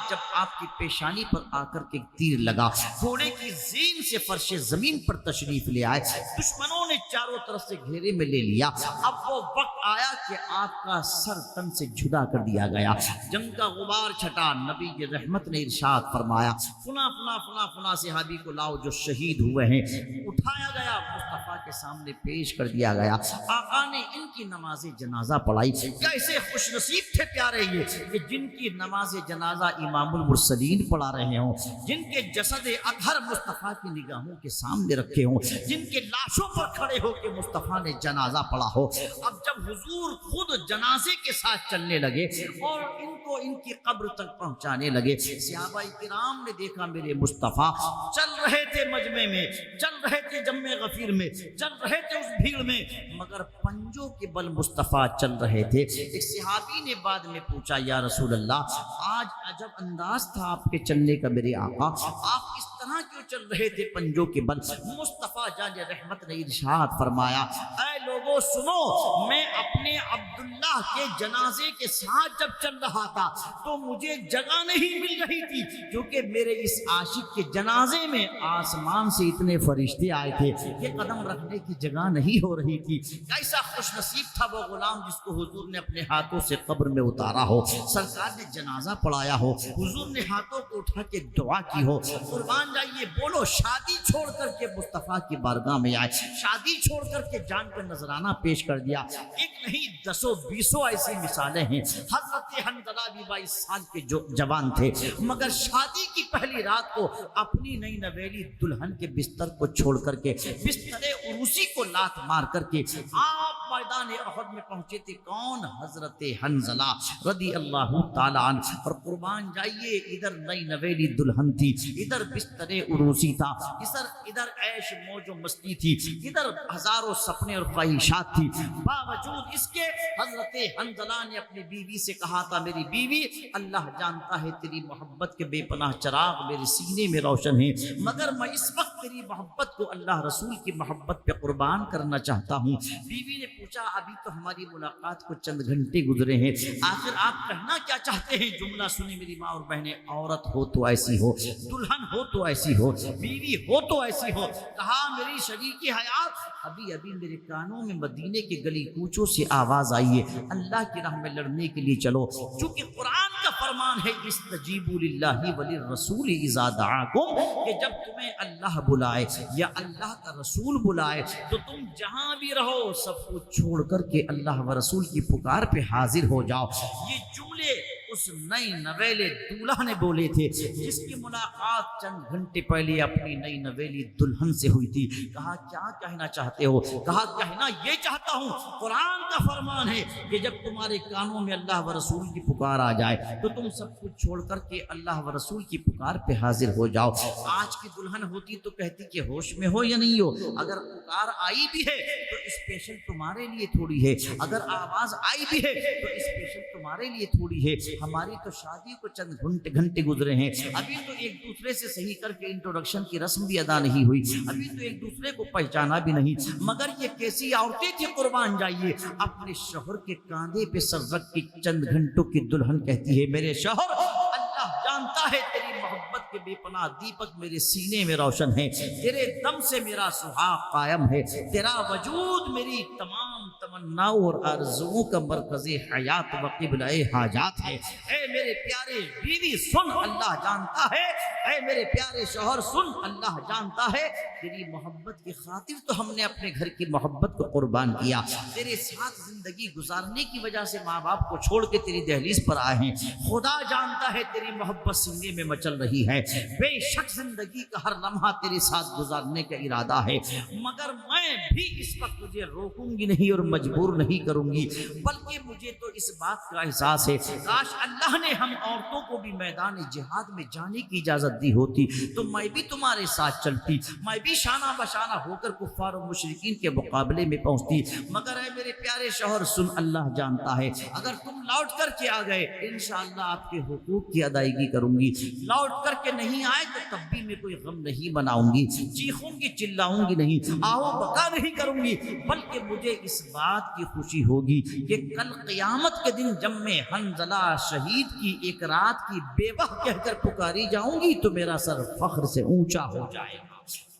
جب آپ کی پیشانی پر آ کر کے تیر لگا، گھوڑے کی زین سے فرش زمین پر تشریف لے آئے، دشمنوں نے چاروں طرف سے گھیرے میں لے لیا۔ اب وہ وقت آیا کہ آپ کا سر تن سے جدا کر دیا گیا، جنگ کا غبار چھٹا۔ نبی رحمت نے ارشاد فرمایا، فلاں فلاں فلاں فلاں صحابی کو لاؤ جو شہید ہوئے ہیں۔ اٹھایا گیا، مصطفیٰ کے سامنے پیش کر دیا گیا۔ آقا نے ان کی نماز جنازہ پڑھائی۔ کیسے خوش نصیب تھے پیارے یہ کہ جن کی نماز جنازہ امام المرسلین پڑھا رہے ہوں، جن کے جسد اطہر مصطفیٰ کی نگاہوں کے سامنے رکھے ہوں، جن کے لاشوں پر کھڑے ہو کے مصطفیٰ نے جنازہ پڑھا ہو۔ اب جب حضور خود جنازے کے ساتھ چلنے لگے اور ان کو ان کی قبر تک پہنچانے لگے، صحابہ کرام نے دیکھا میرے مصطفیٰ چل رہے تھے مجمع میں، چل رہے تھے جمع غفیر میں، چل رہے تھے اس بھیڑ میں، مگر پنجوں کے بل مصطفیٰ چل رہے تھے۔ ایک صحابی نے بعد میں پوچھا، یا رسول اللہ، آج عجب انداز تھا آپ کے چلنے کا میرے آقا، آپ اس طرح کیوں چل رہے تھے پنجوں کے بل؟ مصطفیٰ جان رحمت نے ارشاد فرمایا، اے لوگوں سنو، میں اپنے عبداللہ کے جنازے کے ساتھ جب چل رہا تھا تو مجھے جگہ نہیں مل رہی تھی، کیونکہ میرے اس عاشق کے جنازے میں آسمان سے اتنے فرشتے آئے تھے کہ قدم رکھنے کی جگہ نہیں ہو رہی تھی۔ کیسا خوش نصیب تھا وہ غلام جس کو حضور نے اپنے ہاتھوں سے قبر میں اتارا ہو، سرکار نے جنازہ پڑھایا ہو، حضور نے ہاتھوں کو اٹھا کے دعا کی ہو۔ قربان جائیے، بولو شادی چھوڑ کر کے مصطفیٰ کی بارگاہ میں آئے، شادی چھوڑ کر کے جان کا نذرانہ پیش کر دیا۔ ایک نہیں دسوں بیسوں ایسی مثالیں ہیں۔ حضرت حنظلہ بھی 22 سال کے جو جوان تھے، مگر شادی کی پہلی رات کو اپنی نئی نویلی دلہن کے بستر کو چھوڑ کر کے، بستر عروسی کو لات مار کر کے آپ میدان احد میں پہنچے تھے۔ کون؟ حضرت حنظلہ رضی اللہ تعالیٰ عنہ۔ اور قربان جائیے، ادھر نئی نویلی دلہن تھی، ادھر بستر عروسی تھا، ادھر عیش موج و مستی تھی، ادھر ہزاروں سپنے اور خواہشات تھی۔ باوجود اس کے حضرت حنظلہ نے اپنی بیوی سے کہا تھا، میری بیوی، اللہ جانتا ہے تیری محبت کے بے پناہ چراغ میرے سینے میں روشن ہیں، مگر میں اس وقت تیری محبت کو اللہ رسول کی محبت پہ قربان کرنا چاہتا ہوں۔ بیوی نے پوچھا، ابھی تو ہماری ملاقات کو چند گھنٹے گزرے ہیں، آخر آپ کہنا کیا چاہتے ہیں؟ جملہ سنی میری ماں اور بہنیں، عورت ہو تو ایسی ہو، دلہن ہو تو ایسی ہو، بیوی ہو تو ایسی ہو۔ کہا، میری شریکی حیات، ابھی ابھی میرے کانوں میں مدینے کے گلی کوچوں سے آواز آئی ہے، اللہ کی راہ میں لڑنے کے لیے چلو، چونکہ قرآن کا فرمان ہے، استجیبوا للہ وللرسول اذا دعاکم، کہ جب تمہیں اللہ بلائے یا اللہ کا رسول بلائے تو تم جہاں بھی رہو سب کچھ چھوڑ کر کے اللہ و رسول کی پکار پہ حاضر ہو جاؤ۔ یہ جملے اس نئی نویلے دولہا نے بولے تھے جس کی ملاقات چند گھنٹے پہلے اپنی نئی نویلی دلہن سے ہوئی تھی۔ کہا، کیا کہنا چاہتے ہو؟ کہا، کہنا یہ چاہتا ہوں، قرآن کا فرمان ہے کہ جب تمہارے کانوں میں اللہ و رسول کی پکار آ جائے تو تم سب کچھ چھوڑ کر کے اللہ و رسول کی پکار پہ حاضر ہو جاؤ۔ آج کی دلہن ہوتی تو کہتی کہ ہوش میں ہو یا نہیں ہو، اگر پکار آئی بھی ہے تو اسپیشل تمہارے لیے تھوڑی ہے، اگر آواز آئی بھی ہے تو اسپیشل تمہارے لیے تھوڑی ہے۔ ہماری تو شادی کو چند گھنٹے گزرے ہیں، ابھی تو ایک دوسرے سے صحیح کر کے انٹروڈکشن کی رسم بھی ادا نہیں ہوئی، ابھی تو ایک دوسرے کو پہچانا بھی نہیں، مگر یہ کیسی عورتیں تھی؟ قربان جائیے، اپنے شوہر کے کاندھے پہ سر رکھ کے چند گھنٹوں کی دلہن کہتی ہے، میرے شوہر، اللہ جانتا ہے تیری محبت کے بے پناہ دیپک میرے سینے میں روشن ہے، تیرے دم سے میرا سہاگ قائم ہے، تیرا وجود میری تمام تمناؤں اور آرزوؤں کا مرکز حیات و قبلہ حاجات ہے۔ اے میرے پیارے بیوی سن، اللہ جانتا ہے، اے میرے پیارے شوہر سن، اللہ جانتا ہے، تیری محبت کی خاطر تو ہم نے اپنے گھر کی محبت کو قربان کیا، تیرے ساتھ زندگی گزارنے کی وجہ سے ماں باپ کو چھوڑ کے تیری دہلیز پر آئے ہیں، خدا جانتا ہے تیری محبت سینے میں مچل رہی ہے، بے شک زندگی کا ہر لمحہ تیرے ساتھ گزارنے کا ارادہ ہے، مگر میں بھی اس وقت تجھے روکوں گی نہیں اور مجبور نہیں کروں گی، بلکہ مجھے تو اس بات کا احساس ہے کاش اللہ نے ہم عورتوں کو بھی میدان جہاد میں جانے کی اجازت دی ہوتی تو میں بھی تمہارے ساتھ چلتی، میں بھی شانہ بشانہ ہو کر کفار و مشرکین کے مقابلے میں پہنچتی، مگر اے میرے پیارے شوہر سن، اللہ جانتا ہے اگر تم لوٹ کر کے آ گئے انشاءاللہ آپ کے حقوق کی ادائیگی کروں گی، لوٹ کر کے نہیں آئے تو تب بھی میں کوئی غم نہیں مناؤں گی، چیخوں گی چلاؤں گی نہیں، آہو بکا نہیں کروں گی، بلکہ مجھے اس بات کی خوشی ہوگی کہ کل قیامت کے دن جب میں حنظلہ شہید کی ایک رات کی بیوہ کہہ کر پکاری جاؤں گی تو میرا سر فخر سے اونچا ہو جائے گا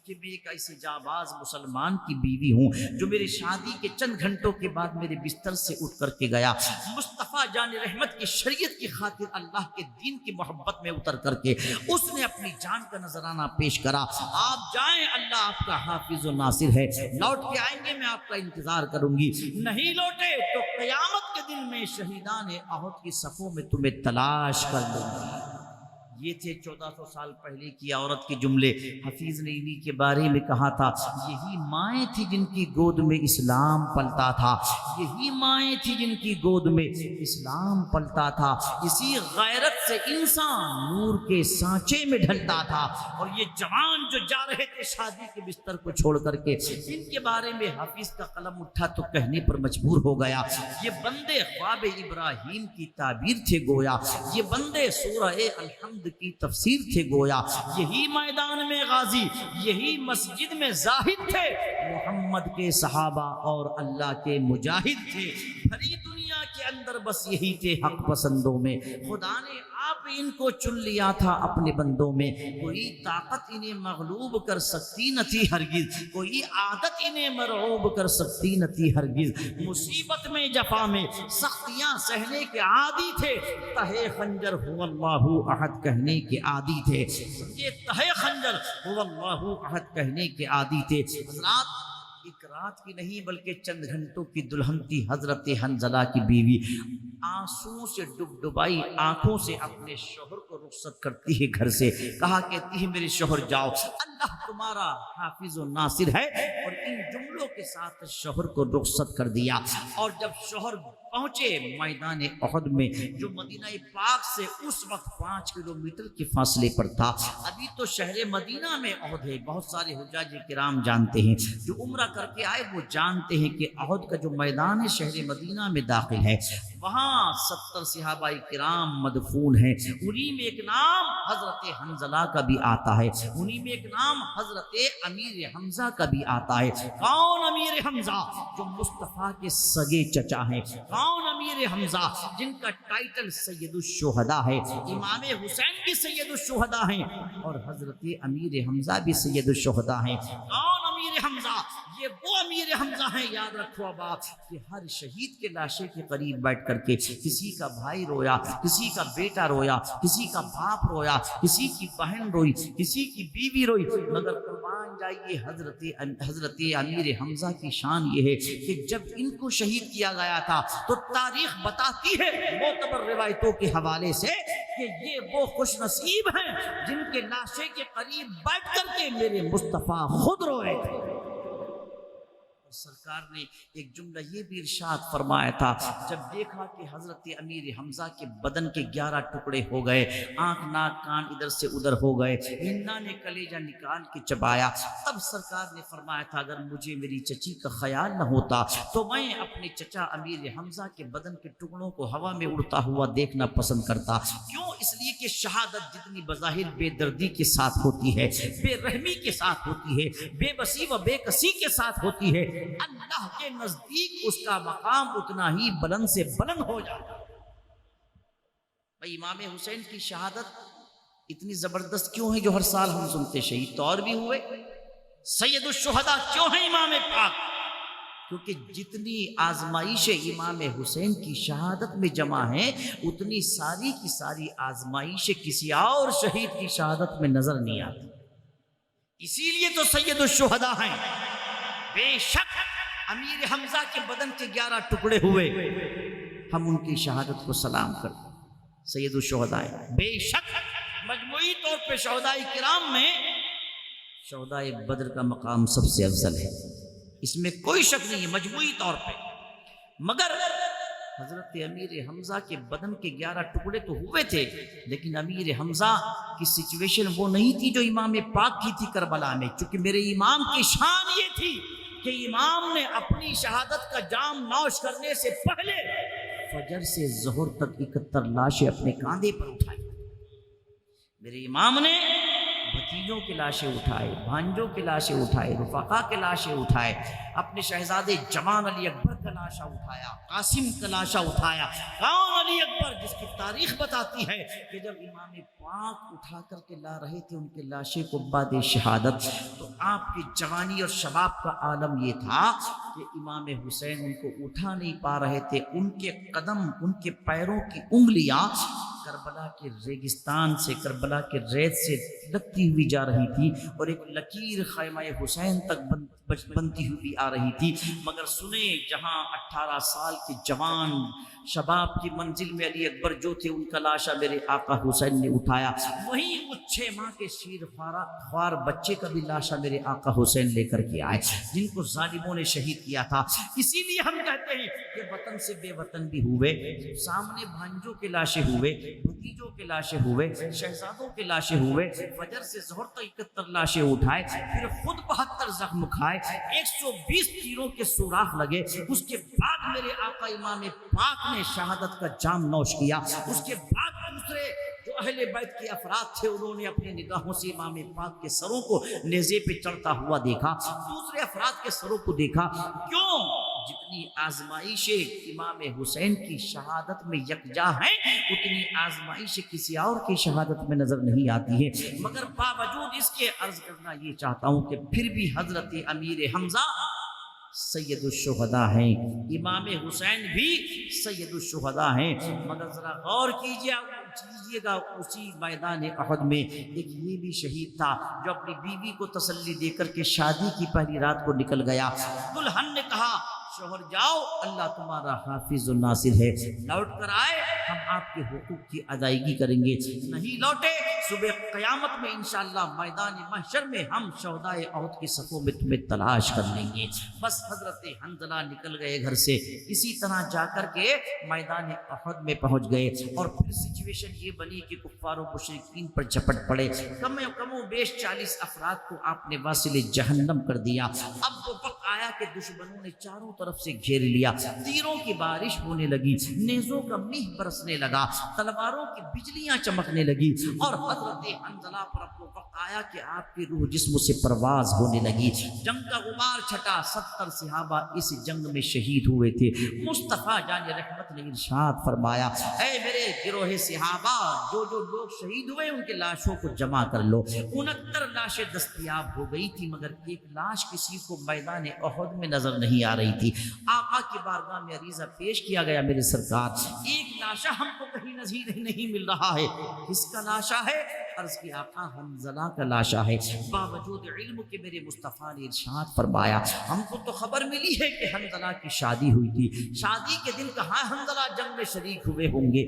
کہ میں ایک ایسے جانباز مسلمان کی بیوی ہوں جو میری شادی کے چند گھنٹوں کے بعد میرے بستر سے اٹھ کر کے گیا، مصطفیٰ جان رحمت کی شریعت کی خاطر اللہ کے دین کی محبت میں اتر کر کے اس نے اپنی جان کا نذرانہ پیش کرا، آپ جائیں اللہ آپ کا حافظ و ناصر ہے، لوٹ کے آئیں گے میں آپ کا انتظار کروں گی، نہیں لوٹے تو قیامت کے دن میں شہیدان احد کی صفوں میں تمہیں تلاش کر لوں گا۔ یہ تھے 1400 سال پہلے کی عورت کے جملے۔ حفیظ نے انہی کے بارے میں کہا تھا یہی مائیں تھی جن کی گود میں اسلام پلتا تھا، یہی مائیں تھی جن کی گود میں اسلام پلتا تھا، اسی غیرت سے انسان نور کے سانچے میں ڈھلتا تھا، اور یہ جوان جو جا رہے تھے شادی کے بستر کو چھوڑ کر کے، ان کے بارے میں حفیظ کا قلم اٹھا تو کہنے پر مجبور ہو گیا یہ بندے خواب ابراہیم کی تعبیر تھے گویا، یہ بندے سورہ الحمد کی تفسیر تھے گویا، یہی میدان میں غازی، یہی مسجد میں زاہد تھے، محمد کے صحابہ اور اللہ کے مجاہد تھے، بھری دنیا کے اندر بس یہی تھے حق پسندوں میں، خدا نے آپ ان کو چن لیا تھا اپنے بندوں میں، کوئی طاقت انہیں مغلوب کر سکتی نہ تھی ہرگز، کوئی عادت انہیں مرعوب کر سکتی نہ تھی ہرگز، مصیبت میں جفا میں سختیاں سہنے کے عادی تھے، تہے خنجر هو اللہ احد کہنے کے عادی تھے، یہ تہے خنجر هو اللہ احد کہنے کے عادی تھے۔ حضرات ایک رات کی نہیں بلکہ چند گھنٹوں کی دلہن تھی حضرت حنظلہ کی بیوی، آنسوں سے ڈبڈبائی آنکھوں سے اپنے شوہر کو رخصت کرتی ہے گھر سے، کہا کہتی ہے میرے شوہر جاؤ، اللہ تمہارا حافظ و ناصر ہے، اور ان جملوں کے ساتھ شوہر کو رخصت کر دیا، اور جب شوہر پہنچے میدان احد میں جو مدینہ پاک سے اس وقت 5 کلومیٹر کے فاصلے پر تھا، ابھی تو شہر مدینہ میں احد ہے، بہت سارے حجاج کرام جانتے ہیں، جو عمرہ کر کے آئے وہ جانتے ہیں کہ احد کا جو میدان ہے شہر مدینہ میں داخل ہے، وہاں 70 صحابہ کرام مدفون ہیں، انہی میں ایک نام حضرت حنظلہ کا بھی آتا ہے، انہی میں ایک نام حضرت امیر حمزہ کا بھی آتا ہے۔ کون امیر حمزہ؟ جو مصطفیٰ کے سگے چچا ہیں۔ کون امیر حمزہ؟ جن کا ٹائٹل سید الشہداء ہے، امام حسین بھی سید الشہداء ہیں اور حضرت امیر حمزہ بھی سید الشہداء ہیں۔ کون امیر حمزہ؟ یہ وہ امیر حمزہ ہیں، یاد رکھو اب آپ کہ ہر شہید کے لاشے کے قریب بیٹھ کر کے کسی کا بھائی رویا، کسی کا بیٹا رویا، کسی کا باپ رویا، کسی کی بہن روئی، کسی کی بیوی روئی، مگر قربان جائیے حضرت امیر حمزہ کی شان یہ ہے کہ جب ان کو شہید کیا گیا تھا تو تاریخ بتاتی ہے معتبر روایتوں کے حوالے سے کہ یہ وہ خوش نصیب ہیں جن کے لاشے کے قریب بیٹھ کر کے میرے مصطفیٰ خود روئے تھے۔ سرکار نے ایک جملہ یہ بھی ارشاد فرمایا تھا، جب دیکھا کہ حضرت امیر حمزہ کے بدن کے 11 ٹکڑے ہو گئے، آنکھ ناک کان ادھر سے ادھر ہو گئے، ہندا نے کلیجہ نکال کے چبایا، تب سرکار نے فرمایا تھا اگر مجھے میری چچی کا خیال نہ ہوتا تو میں اپنے چچا امیر حمزہ کے بدن کے ٹکڑوں کو ہوا میں اڑتا ہوا دیکھنا پسند کرتا۔ کیوں؟ اس لیے کہ شہادت جتنی بظاہر بے دردی کے ساتھ ہوتی ہے، بے رحمی کے ساتھ ہوتی ہے، بے بسی و بے کسی کے ساتھ ہوتی ہے، اللہ کے نزدیک اس کا مقام اتنا ہی بلند سے بلند ہو جاتا ہے۔ بھائی امام حسین کی شہادت اتنی زبردست کیوں ہے جو ہر سال ہم سنتے؟ شہید تو اور بھی ہوئے، سید الشہداء کیوں ہیں امام پاک؟ کیونکہ جتنی آزمائش امام حسین کی شہادت میں جمع ہیں اتنی ساری کی ساری آزمائش کسی اور شہید کی شہادت میں نظر نہیں آتی. اسی لیے تو سید الشہداء ہیں. بے شک امیر حمزہ کے بدن کے 11 ٹکڑے ہوئے، ہم ان کی شہادت کو سلام کرتے ہیں. سید الشہداء ہیں. بے شک مجموعی طور پہ شہداء کرام میں شہداء بدر کا مقام سب سے افضل ہے، اس میں کوئی شک نہیں ہے مجموعی طور پہ. مگر حضرت امیر حمزہ کے بدن کے 11 ٹکڑے تو ہوئے تھے، لیکن امیر حمزہ کی سچویشن وہ نہیں تھی جو امام پاک کی تھی کربلا میں. چونکہ میرے امام کی شان یہ تھی کہ امام نے اپنی شہادت کا جام نوش کرنے سے پہلے فجر سے ظہر تک 71 لاشیں اپنے کاندھے پر اٹھائی. میرے امام نے بھتیجوں کی لاشیں اٹھائے، بھانجوں کی لاشیں اٹھائے، رفقا کی لاشیں اٹھائے، اپنے شہزادے جوان علی اکبر کا لاشا اٹھایا، قاسم کا لاشا اٹھایا. کون علی اکبر جس کی تاریخ بتاتی ہے کہ جب امام پاک اٹھا کر کے لا رہے تھے ان کے لاشے کو بعد شہادت، تو آپ کی جوانی اور شباب کا عالم یہ تھا کہ امام حسین ان کو اٹھا نہیں پا رہے تھے. ان کے قدم، ان کے پیروں کی انگلیاں کربلا کے ریگستان سے، کربلا کے ریت سے لگتی ہوئی جا رہی تھی اور ایک لکیر خیمہ حسین تک بنتی ہوئی آ رہی تھی. مگر سنیں، جہاں 18 سال کے جوان شباب کی منزل میں علی اکبر جو تھے ان کا لاشا میرے آقا حسین نے اٹھایا، وہیں اس 6 ماہ کے شیر خوار بچے کا بھی لاشا میرے آقا حسین لے کر کے آئے جن کو ظالموں نے شہید کیا تھا. اسی لیے ہم کہتے ہیں کہ وطن سے بے وطن بھی ہوئے، سامنے بھانجوں کے لاشیں ہوئے، بھتیجوں کے لاشیں ہوئے، شہزادوں کے لاشیں ہوئے، فجر سے ظہر تک 71 لاشیں اٹھائے، پھر خود 72 زخم کھائے، 120 تیروں کے سوراخ لگے. اس کے بعد میرے آقا امام پاک نے شہادت کا جام نوش کیا. اس کے بعد دوسرے جو اہل بیت کے افراد تھے انہوں نے اپنی نگاہوں سے امام پاک کے سروں کو نیزے پہ چڑھتا ہوا دیکھا، دوسرے افراد کے سروں کو دیکھا. کیوں؟ جتنی آزمائشیں امام حسین کی شہادت میں یکجا ہیں اتنی آزمائش کسی اور کی شہادت میں نظر نہیں آتی ہے. مگر باوجود اس کے عرض کرنا یہ چاہتا ہوں کہ پھر بھی حضرت امیر حمزہ سید الشہداء ہیں، امام حسین بھی سید الشہداء ہیں. مگر ذرا غور کیجیے گا اسی میدان احد میں ایک یہ بھی شہید تھا جو اپنی بیوی کو تسلی دے کر کے شادی کی پہلی رات کو نکل گیا. دلہن نے کہا شوہر جاؤ، اللہ تمہارا حافظ و ناصر ہے، لوٹ کر آئے ہم آپ کے حقوق کی ادائیگی کریں گے. نہیں لوٹے، صبح قیامت میں انشاءاللہ میدان محشر میں ہم شہداء احد کی صفوں میں تمہیں تلاش کر لیں گے. بس حضرت حنظلہ نکل گئے گھر سے، اسی طرح جا کر کے میدان احد میں پہنچ گئے. اور پھر سچویشن یہ بنی کہ کفار و مشرکین پر جھپٹ پڑے. کم و بیش 40 افراد کو آپ نے واصل جہنم کر دیا. اب وہ وقت آیا کہ دشمنوں نے چاروں طرف سے گھیر لیا، تیروں کی بارش ہونے لگی، نیزوں کا میہ برسنے لگا، تلواروں کی بجلیاں چمکنے لگی، اور حضرت حنظلہ پر اب وہ وقت آیا کہ آپ کی روح جسم سے پرواز ہونے لگی. جنگ کا غبار چھٹا، 70 صحابہ اس جنگ میں شہید ہوئے تھے. مصطفیٰ جان رحمت نے ارشاد فرمایا، اے میرے گروہ صحابہ، جو لوگ شہید ہوئے ان کے لاشوں کو جمع کر لو. 69 لاشیں دستیاب ہو گئی تھی مگر ایک لاش کسی کو میدان احد میں نظر نہیں آ رہی تھی. آقا کی بارگاہ میں عریضہ پیش کیا گیا، میرے سرکار ایک لاشا ہم کو کہیں نظیر نہیں مل رہا ہے، کس کا لاشا ہے؟ عرض کی آقا حنظلہ کا لاشا ہے. باوجود علم کے میرے مصطفیٰ نے ارشاد فرمایا، ہم کو تو خبر ملی ہے کہ حنظلہ کی شادی ہوئی تھی، شادی کے دن کہاں حنظلہ جنگ میں شریک ہوئے ہوں گے.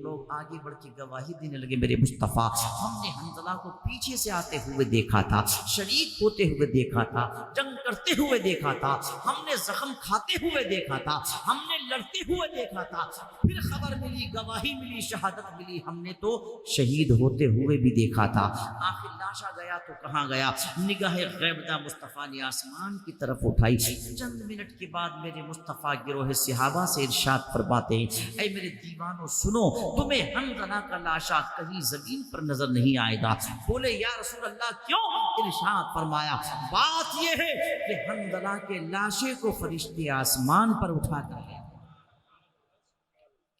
لوگ آگے بڑھ کے گواہی دینے لگے، میرے مصطفیٰ ہم نے حنظلہ کو پیچھے سے آتے ہوئے دیکھا تھا، شریک ہوتے ہوئے دیکھا تھا، جنگ کرتے ہوئے دیکھا تھا، ہم نے زخم کھاتے ہوئے دیکھا تھا، ہم نے لڑتے ہوئے دیکھا تھا. پھر خبر ملی، گواہی ملی، شہادت ملی، ہم نے تو شہید ہوتے ہوئے بھی دیکھا تھا. آخر لاشا گیا تو کہاں گیا؟ نگاہ غیبدہ مصطفیٰ نے آسمان کی طرف اٹھائی. چند منٹ کے بعد میرے مصطفیٰ گروہ صحابہ سے ارشاد فرماتے ہیں، اے میرے دیوانوں سنو، تمہیں حنظلہ کا لاشا کہیں زمین پر نظر نہیں آئے گا. بولے یا رسول اللہ کیوں؟ ارشاد فرمایا، بات یہ ہے کہ حنظلہ کے لاشے کو فرشتے آسمان پر اٹھا کر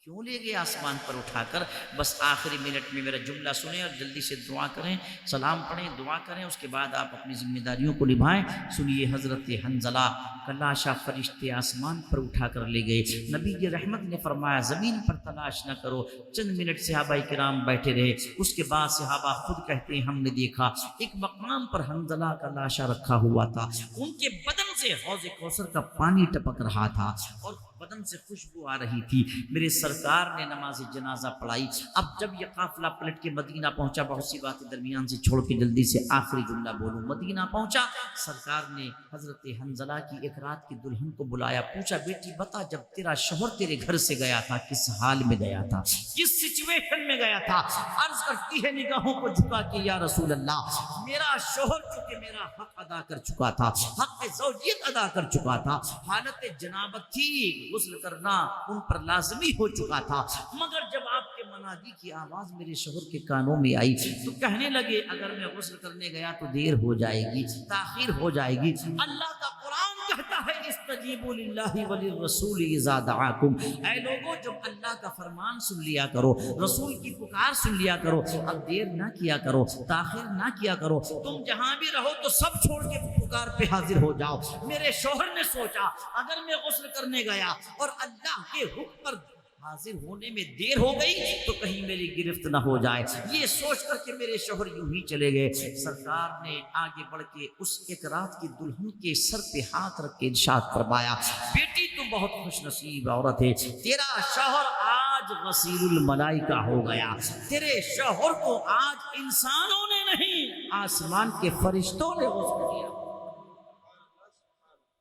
کیوں لے گئے آسمان پر اٹھا کر؟ بس آخری منٹ میں میرا جملہ سنیں اور جلدی سے دعا کریں، سلام پڑھیں، دعا کریں، اس کے بعد آپ اپنی ذمہ داریوں کو نبھائیں۔ سنیے حضرت حنظلہ کا لاشا فرشتے آسمان پر اٹھا کر لے گئے۔ نبی کی رحمت نے فرمایا زمین پر تلاش نہ کرو۔ چند منٹ صحابہ کرام بیٹھے رہے، اس کے بعد صحابہ خود کہتے ہیں ہم نے دیکھا ایک مقام پر حنظلہ کا لاشا رکھا ہوا تھا، ان کے بدن سے حوض کوثر کا پانی ٹپک رہا تھا اور بدن سے خوشبو آ رہی تھی۔ میرے سرکار نے نماز جنازہ پڑھائی۔ اب جب یہ قافلہ پلٹ کے مدینہ پہنچا، بہت سی باتیں درمیان سے چھوڑ کے جلدی سے آخری جملہ بولوں، مدینہ پہنچا، سرکار نے حضرت حنظلہ کی ایک رات کی دلہن کو بلایا، پوچھا بیٹی بتا جب تیرا شوہر تیرے گھر سے گیا تھا کس حال میں گیا تھا، کس سچویشن میں گیا تھا؟ عرض کرتی ہے نگاہوں کو جھکا کے یا رسول اللہ میرا شوہر چونکہ میرا حق ادا کر چکا تھا، حق زوجیت ادا کر چکا تھا، حالت جنابت تھی، غسل کرنا ان پر لازمی ہو چکا تھا، مگر جب آپ کے منادی کی آواز میرے شوہر کے کانوں میں آئی تو کہنے لگے اگر میں غسل کرنے گیا تو دیر ہو جائے گی، تاخیر ہو جائے گی۔ اللہ کا قرآن کہتا ہے استجیبوا للہ وللرسول اذا دعاکم، اے لوگوں جب اللہ کا فرمان سن لیا کرو، رسول کی پکار سن لیا کرو، اب دیر نہ کیا کرو، تاخیر نہ کیا کرو، تم جہاں بھی رہو تو سب چھوڑ کے پکار پہ حاضر ہو جاؤ۔ میرے شوہر نے سوچا اگر میں غسل کرنے گیا اور اللہ کے حکم پر حاضر ہونے میں دیر ہو گئی تو کہیں میری گرفت نہ ہو جائے، یہ سوچ کر کہ میرے شوہر یوں ہی چلے گئے۔ سرکار نے آگے بڑھ کے اس ایک رات کی دلہن کے سر پہ ہاتھ رکھ کے ارشاد فرمایا بیٹی تو بہت خوش نصیب عورت ہے، تیرا شوہر آج غسیل الملائکہ ہو گیا، تیرے شوہر کو آج انسانوں نے نہیں آسمان کے فرشتوں نے غسل دیا،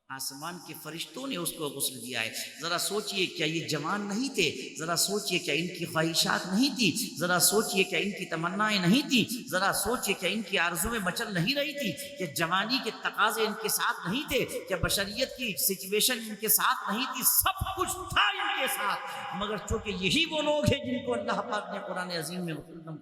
آسمان کے فرشتوں نے اس کو غسل دیا ہے۔ ذرا سوچئے کیا یہ جوان نہیں تھے؟ ذرا سوچئے کیا ان کی خواہشات نہیں تھی؟ ذرا سوچئے کیا ان کی تمنائیں نہیں تھی؟ ذرا سوچئے کیا ان کی آرزویں مچل نہیں رہی تھی؟ کیا جوانی کے تقاضے ان کے ساتھ نہیں تھے؟ کیا بشریت کی سچویشن ان کے ساتھ نہیں تھی؟ سب کچھ تھا ان کے ساتھ، مگر چونکہ یہی وہ لوگ ہیں جن کو اللہ پاک نے قرآن عظیم میں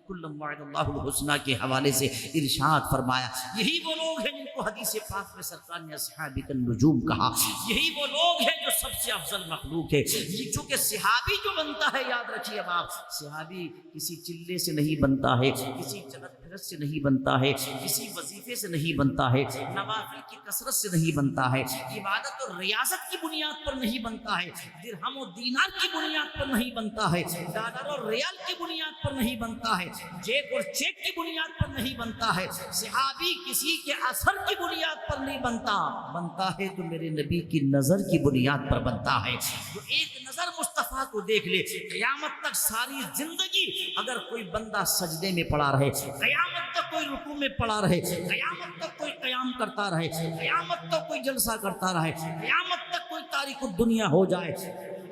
کلم وعد اللہ الحسنہ کے حوالے سے ارشاد فرمایا، یہی وہ لوگ ہیں جن کو حدیث پاک میں سرکار نے اصحاب النجوم کہا، یہی وہ لوگ ہیں جو سب سے افضل مخلوق ہے۔ یہ چونکہ صحابی جو بنتا ہے، یاد رکھیے اب آپ، صحابی کسی چلے سے نہیں بنتا ہے، کسی چلت پھرت سے نہیں بنتا ہے، کسی وظیفے سے نہیں بنتا ہے، نوافل کی کثرت سے نہیں بنتا ہے، عبادت اور ریاست کی بنیاد پر نہیں بنتا ہے، درہم و دینار کی بنیاد پر نہیں بنتا ہے، ڈالر اور ریال کی بنیاد پر نہیں بنتا ہے، چیک اور چیک کی بنیاد پر نہیں بنتا ہے، صحابی کسی کے اثر کی بنیاد پر نہیں بنتا ہے تو میرے نبی کی نظر کی بنیاد پر بنتا ہے۔ تو ایک نظر مصطفیٰ کو دیکھ لے، قیامت تک ساری زندگی اگر کوئی بندہ سجدے میں پڑا رہے، قیامت تک کوئی رکوع میں پڑا رہے، قیامت تک کوئی قیام کرتا رہے، قیامت تک کوئی جلسہ کرتا رہے، قیامت تک کوئی تارک الدنیا ہو جائے،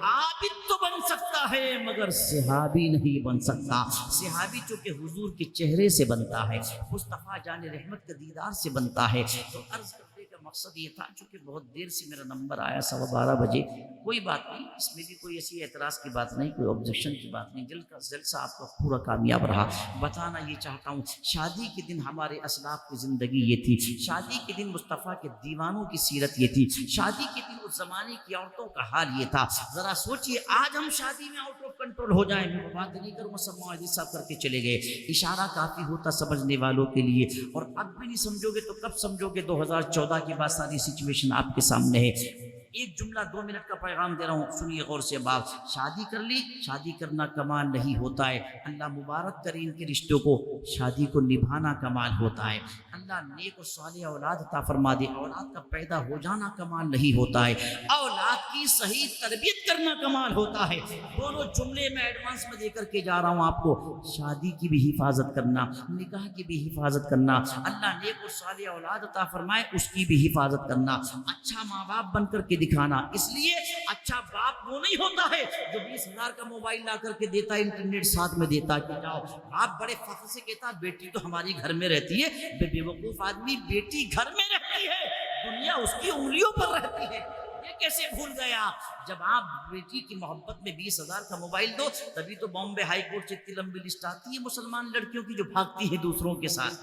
عابد تو بن سکتا ہے مگر صحابی نہیں بن سکتا۔ صحابی چونکہ حضور کے چہرے سے بنتا ہے، مصطفیٰ جان رحمت کے دیدار سے بنتا ہے۔ تو عرض کرنے کا مقصد یہ تھا، چونکہ بہت دیر سے میرا نمبر آیا 12:15 بجے، کوئی بات نہیں، اس میں بھی کوئی ایسی اعتراض کی بات نہیں، کوئی آبجیکشن کی بات نہیں، جلسہ آپ کا پورا کامیاب رہا۔ بتانا یہ چاہتا ہوں شادی کے دن ہمارے اسلاف کی زندگی یہ تھی، شادی کے دن مصطفیٰ کے دیوانوں کی سیرت یہ تھی، شادی کے دن اس زمانے کی عورتوں کا حال یہ تھا۔ ذرا سوچئے آج ہم شادی میں آؤٹ آف کنٹرول ہو جائیں، میں بات نہیں کروں، سب معاہدے صاحب کر کے چلے گئے، اشارہ کافی ہوتا سمجھنے والوں کے لیے، اور اب بھی نہیں سمجھو گے تو کب سمجھو گے؟ 2014 کے بعد ساری سچویشن آپ کے سامنے ہے۔ ایک جملہ 2 منٹ کا پیغام دے رہا ہوں، سنیے غور سے باپ، شادی کر لی، شادی کرنا کمال نہیں ہوتا ہے، اللہ مبارک کرے ان کے رشتوں کو، شادی کو نبھانا کمال ہوتا ہے، اللہ نیک و صالح اولاد عطا فرما دے، اولاد کا پیدا ہو جانا کمال نہیں ہوتا ہے، اولاد کی صحیح تربیت کرنا کمال ہوتا ہے۔ دونوں جملے میں ایڈوانس میں دے کر کے جا رہا ہوں آپ کو، شادی کی بھی حفاظت کرنا، نکاح کی بھی حفاظت کرنا، اللہ نیک و صالح اولاد عطا فرمائے اس کی بھی حفاظت کرنا، اچھا ماں باپ بن کر کے دکھانا۔ اس لیے اچھا باپ وہ نہیں ہوتا ہے جو 20,000 کا موبائل لا کر کے دیتا ہے، انٹرنیٹ ساتھ میں دیتا ہے کہ جاؤ، باپ بڑے فخر سے کہتا بیٹی تو ہماری گھر میں رہتی ہے، بے وقوف آدمی بیٹی گھر میں رہتی ہے، دنیا اس کی انگلیوں پر رہتی ہے، یہ کیسے بھول گیا؟ جب آپ بیٹی کی محبت میں 20,000 کا موبائل دو، تبھی تو بامبے ہائی کورٹ سے اتنی لمبی لسٹ آتی ہے مسلمان لڑکیوں کی جو بھاگتی ہے دوسروں کے ساتھ۔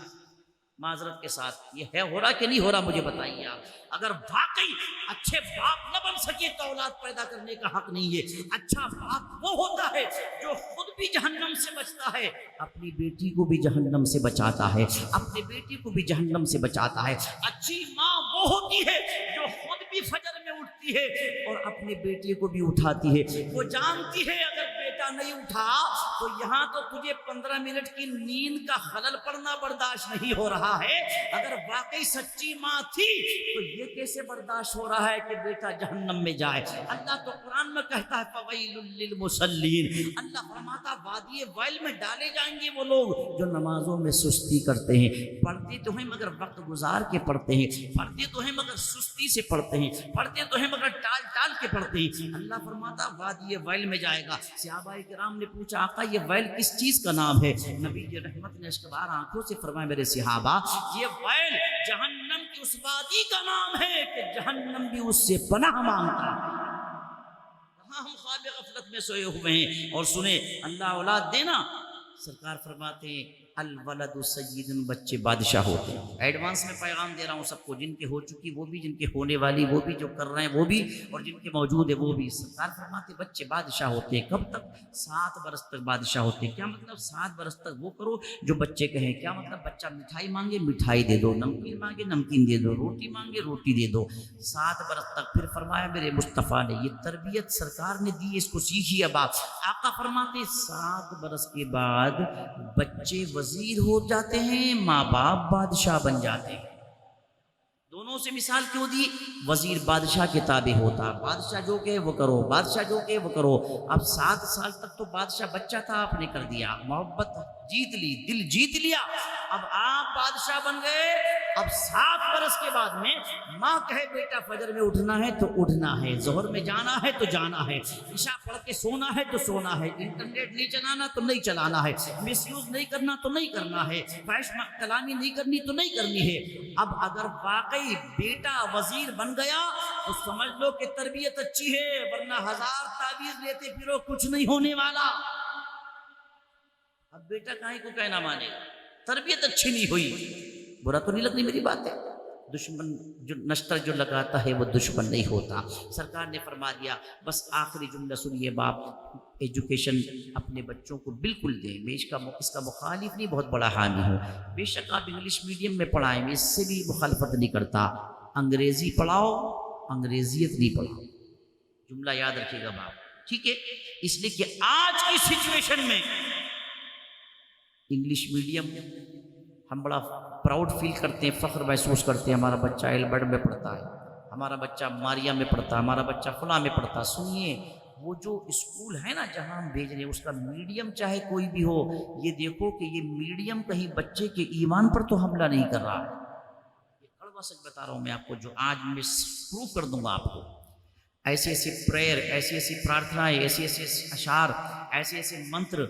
معذرت کے ساتھ یہ ہے ہو رہا کہ نہیں ہو رہا مجھے بتائیے آپ. اگر واقعی اچھے باپ نہ بن سکے تو اولاد پیدا کرنے کا حق نہیں ہے. اچھا باپ وہ ہوتا ہے جو خود بھی جہنم سے بچتا ہے, اپنی بیٹی کو بھی جہنم سے بچاتا ہے, اپنے بیٹی کو بھی جہنم سے بچاتا ہے. اچھی ماں وہ ہوتی ہے جو خود بھی فجر میں اٹھتی ہے اور اپنے بیٹے کو بھی اٹھاتی ہے. وہ جانتی ہے اگر بیٹا نہیں اٹھا تو یہاں تو تجھے 15 منٹ کی نیند کا خلل پڑنا برداشت نہیں ہو رہا ہے. اگر واقعی سچی ماں تھی تو یہ کیسے برداشت ہو رہا ہے کہ بیٹا جہنم میں جائے. اللہ تو قرآن میں کہتا ہے فویل للمصلین, اللہ فرماتا وادی ویل میں ڈالے جائیں گے وہ لوگ جو نمازوں میں سستی کرتے ہیں. پڑھتے تو ہیں مگر وقت گزار کے پڑھتے ہیں, پڑھتے تو ہیں مگر سستی سے پڑھتے ہیں, پڑھتے تو ہیں مگر ٹال ٹال کے پڑھتے ہیں. اللہ فرماتا وادی ویل میں جائے گا. صحابہ کرام نے پوچھا آقا یہ ویل کس چیز کا نام ہے؟ نبی رحمت نے اشکبار آنکھوں سے فرمایا میرے صحابہ یہ ویل جہنم کی اس وادی کا نام ہے کہ جہنم بھی اس سے پناہ مانگتا ہے. ہم خواب غفلت میں سوئے ہوئے ہیں اور سنیں اللہ اولاد دینا. سرکار فرماتے ہیں الولد سید, بچے بادشاہ ہوتے ہیں. ایڈوانس میں پیغام دے رہا ہوں سب کو, جن کے ہو چکی وہ بھی, جن کے ہونے والی وہ بھی, جو کر رہے ہیں وہ بھی, اور جن کے موجود ہے وہ بھی. سرکار فرماتے بچے بادشاہ ہوتے ہیں. کب تک؟ 7 برس تک بادشاہ ہوتے ہیں. کیا مطلب 7 برس تک وہ کرو جو بچے کہیں؟ کیا مطلب بچہ مٹھائی مانگے مٹھائی دے دو, نمکین مانگے نمکین دے دو, روٹی مانگے روٹی دے دو. 7 برس تک. پھر فرمایا میرے مصطفیٰ نے یہ تربیت سرکار نے دی, اس کو سیکھیے. اب آقا فرماتے 7 برس کے بعد بچے وزیر ہو جاتے ہیں, ماں باپ بادشاہ بن جاتے ہیں. دونوں سے مثال کیوں دی؟ وزیر بادشاہ کے تابع ہوتا, بادشاہ جو کہ وہ کرو, بادشاہ جو کہ وہ کرو. اب 7 سال تک تو بادشاہ بچہ تھا, آپ نے کر دیا, محبت جیت لی, دل جیت لیا. اب آپ بادشاہ بن گئے. اب 7 برس کے بعد میں ماں کہے بیٹا فجر میں اٹھنا ہے تو اٹھنا ہے, ظہر میں جانا ہے تو جانا ہے, عشاء پڑھ کے سونا ہے تو سونا ہے, انٹرنیٹ نہیں چلانا تو نہیں چلانا ہے, مس یوز نہیں کرنا تو نہیں کرنا ہے, فحش کلامی نہیں کرنی تو نہیں کرنی ہے. اب اگر واقعی بیٹا وزیر بن گیا تو سمجھ لو کہ تربیت اچھی ہے, ورنہ 1000 تعویذ لیتے پھرو کچھ نہیں ہونے والا. اب بیٹا کہیں کو کہنا مانے گا, تربیت اچھی نہیں ہوئی. برا تو نہیں لگنی میری بات ہے. دشمن جو نشتر جو لگاتا ہے وہ دشمن نہیں ہوتا. سرکار نے فرما دیا. بس آخری جملہ سنیے باپ, ایجوکیشن اپنے بچوں کو بالکل دیں. میں اس کا مخالف نہیں, بہت بڑا حامی ہوں. بے شک آپ انگلش میڈیم میں پڑھائیں, میں اس سے بھی مخالفت نہیں کرتا. انگریزی پڑھاؤ, انگریزیت نہیں پڑھاؤ. جملہ یاد رکھیے گا باپ, ٹھیک ہے؟ اس لیے کہ آج کی سچویشن میں انگلش میڈیم ہم بڑا پراؤڈ فیل کرتے ہیں, فخر محسوس کرتے ہیں. ہمارا بچہ ایلبرٹ میں پڑھتا ہے, ہمارا بچہ ماریا میں پڑھتا ہے, ہمارا بچہ فلاں میں پڑھتا ہے. سنیے وہ جو اسکول ہے نا جہاں ہم بھیج رہے ہیں, اس کا میڈیم چاہے کوئی بھی ہو, یہ دیکھو کہ یہ میڈیم کہیں بچے کے ایمان پر تو حملہ نہیں کر رہا ہے. یہ کڑوا سچ بتا رہا ہوں میں آپ کو, جو آج میں پروف کر دوں گا آپ کو. ایسے ایسے پریئر, ایسی ایسی پرارتھنائیں, ایسے ایسے اشعار, ایسے ایسے منتر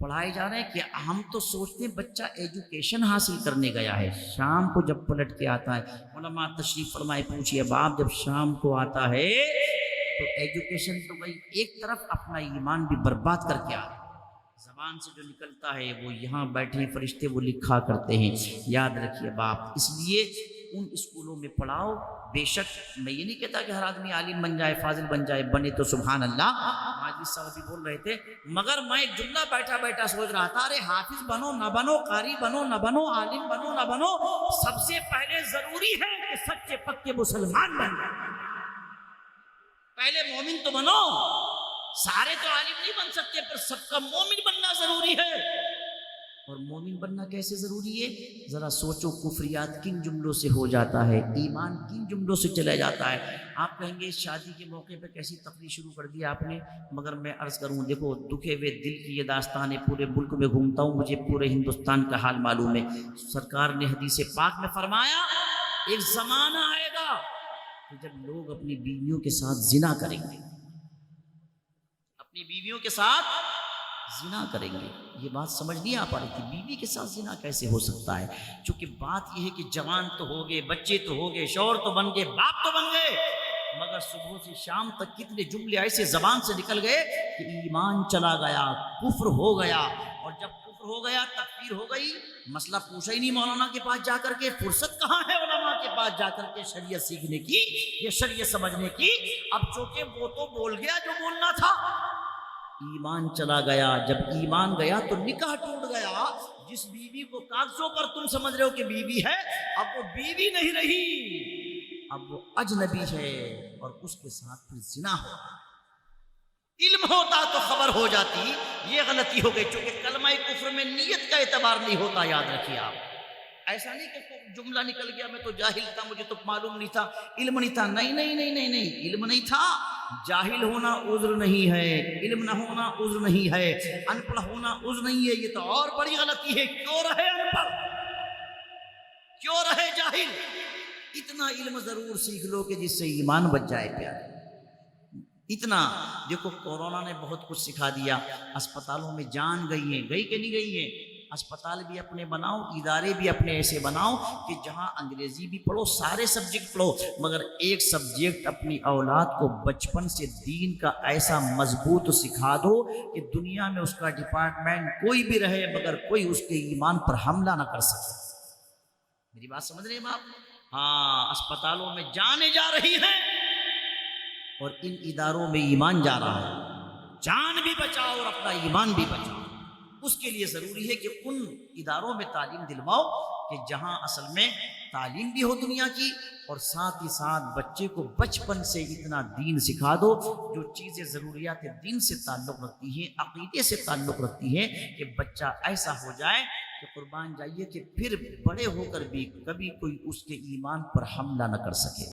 پڑھائے جا رہے ہیں کہ ہم تو سوچتے ہیں بچہ ایجوکیشن حاصل کرنے گیا ہے. شام کو جب پلٹ کے آتا ہے, علماء تشریف فرمائے, پوچھئے باپ جب شام کو آتا ہے تو ایجوکیشن تو بھائی ایک طرف, اپنا ایمان بھی برباد کر کے آ رہا ہے. زبان سے جو نکلتا ہے وہ یہاں بیٹھے فرشتے وہ لکھا کرتے ہیں. یاد رکھیے باپ, اس لیے ان اسکولوں میں پڑھاؤ. بے شک میں یہ نہیں کہتا کہ ہر آدمی عالم بن جائے, فاضل بن جائے, بنے تو سبحان اللہ. ماجد صاحب بھی بول رہے تھے, مگر میں ایک جملہ بیٹھا بیٹھا سوچ رہا تھا, ارے حافظ بنو نہ بنو, قاری بنو نہ بنو, عالم بنو نہ بنو, سب سے پہلے ضروری ہے کہ سچے پکے مسلمان بن جائیں. پہلے مومن تو بنو. سارے تو عالم نہیں بن سکتے, پر سب کا مومن بننا ضروری ہے. اور مومن بننا کیسے ضروری ہے؟ ذرا سوچو, کفریات کن جملوں سے ہو جاتا ہے, ایمان کن جملوں سے چلا جاتا ہے. آپ کہیں گے شادی کے موقع پہ کیسی تقریر شروع کر دی آپ نے, مگر میں عرض کروں, دیکھو دکھے ہوئے دل کی یہ داستان ہے. پورے ملک میں گھومتا ہوں, مجھے پورے ہندوستان کا حال معلوم ہے. سرکار نے حدیث پاک میں فرمایا ایک زمانہ آئے گا کہ جب لوگ اپنی بیویوں کے ساتھ زنا کریں گے, اپنی بیویوں کے ساتھ زنا کریں گے. یہ بات سمجھ نہیں آ پا رہی تھی, بیوی کے ساتھ زنا کیسے ہو سکتا ہے؟ چونکہ بات یہ ہے کہ جوان تو ہو گئے, بچے تو ہو گئے, شوہر تو بن گئے, باپ تو بن گئے, مگر صبح سے شام تک کتنے جملے ایسے زبان سے نکل گئے کہ ایمان چلا گیا, کفر ہو گیا. اور جب کفر کفر ہو گیا، تکفیر ہو گئی، مسئلہ پوچھا ہی نہیں مولانا کے پاس جا کر کے، فرصت کہاں ہے علماء کے پاس جا کر کے شریعت سیکھنے کی، یہ شریعت سمجھنے کی۔ اب چونکہ وہ تو بول گیا جو بولنا تھا، ایمان چلا گیا، جب ایمان گیا تو نکاح ٹوٹ گیا۔ جس بیوی کو کاغذوں پر تم سمجھ رہے ہو کہ بیوی ہے، اب وہ بیوی نہیں رہی، اب وہ اجنبی ہے، اور اس کے ساتھ پھر زنا ہو۔ علم ہوتا تو خبر ہو جاتی، یہ غلطی ہو گئی، چونکہ کلمہ کفر میں نیت کا اعتبار نہیں ہوتا، یاد رکھیے آپ۔ ایسا نہیں کہ جملہ نکل گیا میں تو جاہل تھا، مجھے تو معلوم نہیں تھا، علم نہیں تھا، نہیں نہیں نہیں نہیں نہیں، علم نہیں تھا، جاہل ہونا عذر نہیں ہے، علم نہ ہونا عذر نہیں ہے، ان پڑھ ہونا عذر نہیں ہے، یہ تو اور بڑی غلطی ہے۔ کیوں رہے ان پڑھ، کیوں رہے جاہل؟ اتنا علم ضرور سیکھ لو کہ جس سے ایمان بچ جائے پیارے، اتنا۔ دیکھو کورونا نے بہت کچھ سکھا دیا، اسپتالوں میں جان گئی ہیں، گئی کہ نہیں گئی ہیں؟ اسپتال بھی اپنے بناؤ، ادارے بھی اپنے ایسے بناؤ کہ جہاں انگریزی بھی پڑھو، سارے سبجیکٹ پڑھو، مگر ایک سبجیکٹ اپنی اولاد کو بچپن سے دین کا ایسا مضبوط سکھا دو کہ دنیا میں اس کا ڈپارٹمنٹ کوئی بھی رہے مگر کوئی اس کے ایمان پر حملہ نہ کر سکے۔ میری بات سمجھ رہے ہیں باپ؟ ہاں، اسپتالوں میں جانیں جا رہی ہیں اور ان اداروں میں ایمان جا رہا ہے، جان بھی بچاؤ اور اپنا ایمان بھی بچاؤ۔ اس کے لیے ضروری ہے کہ ان اداروں میں تعلیم دلواؤ کہ جہاں اصل میں تعلیم بھی ہو دنیا کی، اور ساتھ ہی ساتھ بچے کو بچپن سے اتنا دین سکھا دو، جو چیزیں ضروریات دین سے تعلق رکھتی ہیں، عقیدے سے تعلق رکھتی ہیں، کہ بچہ ایسا ہو جائے کہ قربان جائیے کہ پھر بڑے ہو کر بھی کبھی کوئی اس کے ایمان پر حملہ نہ کر سکے۔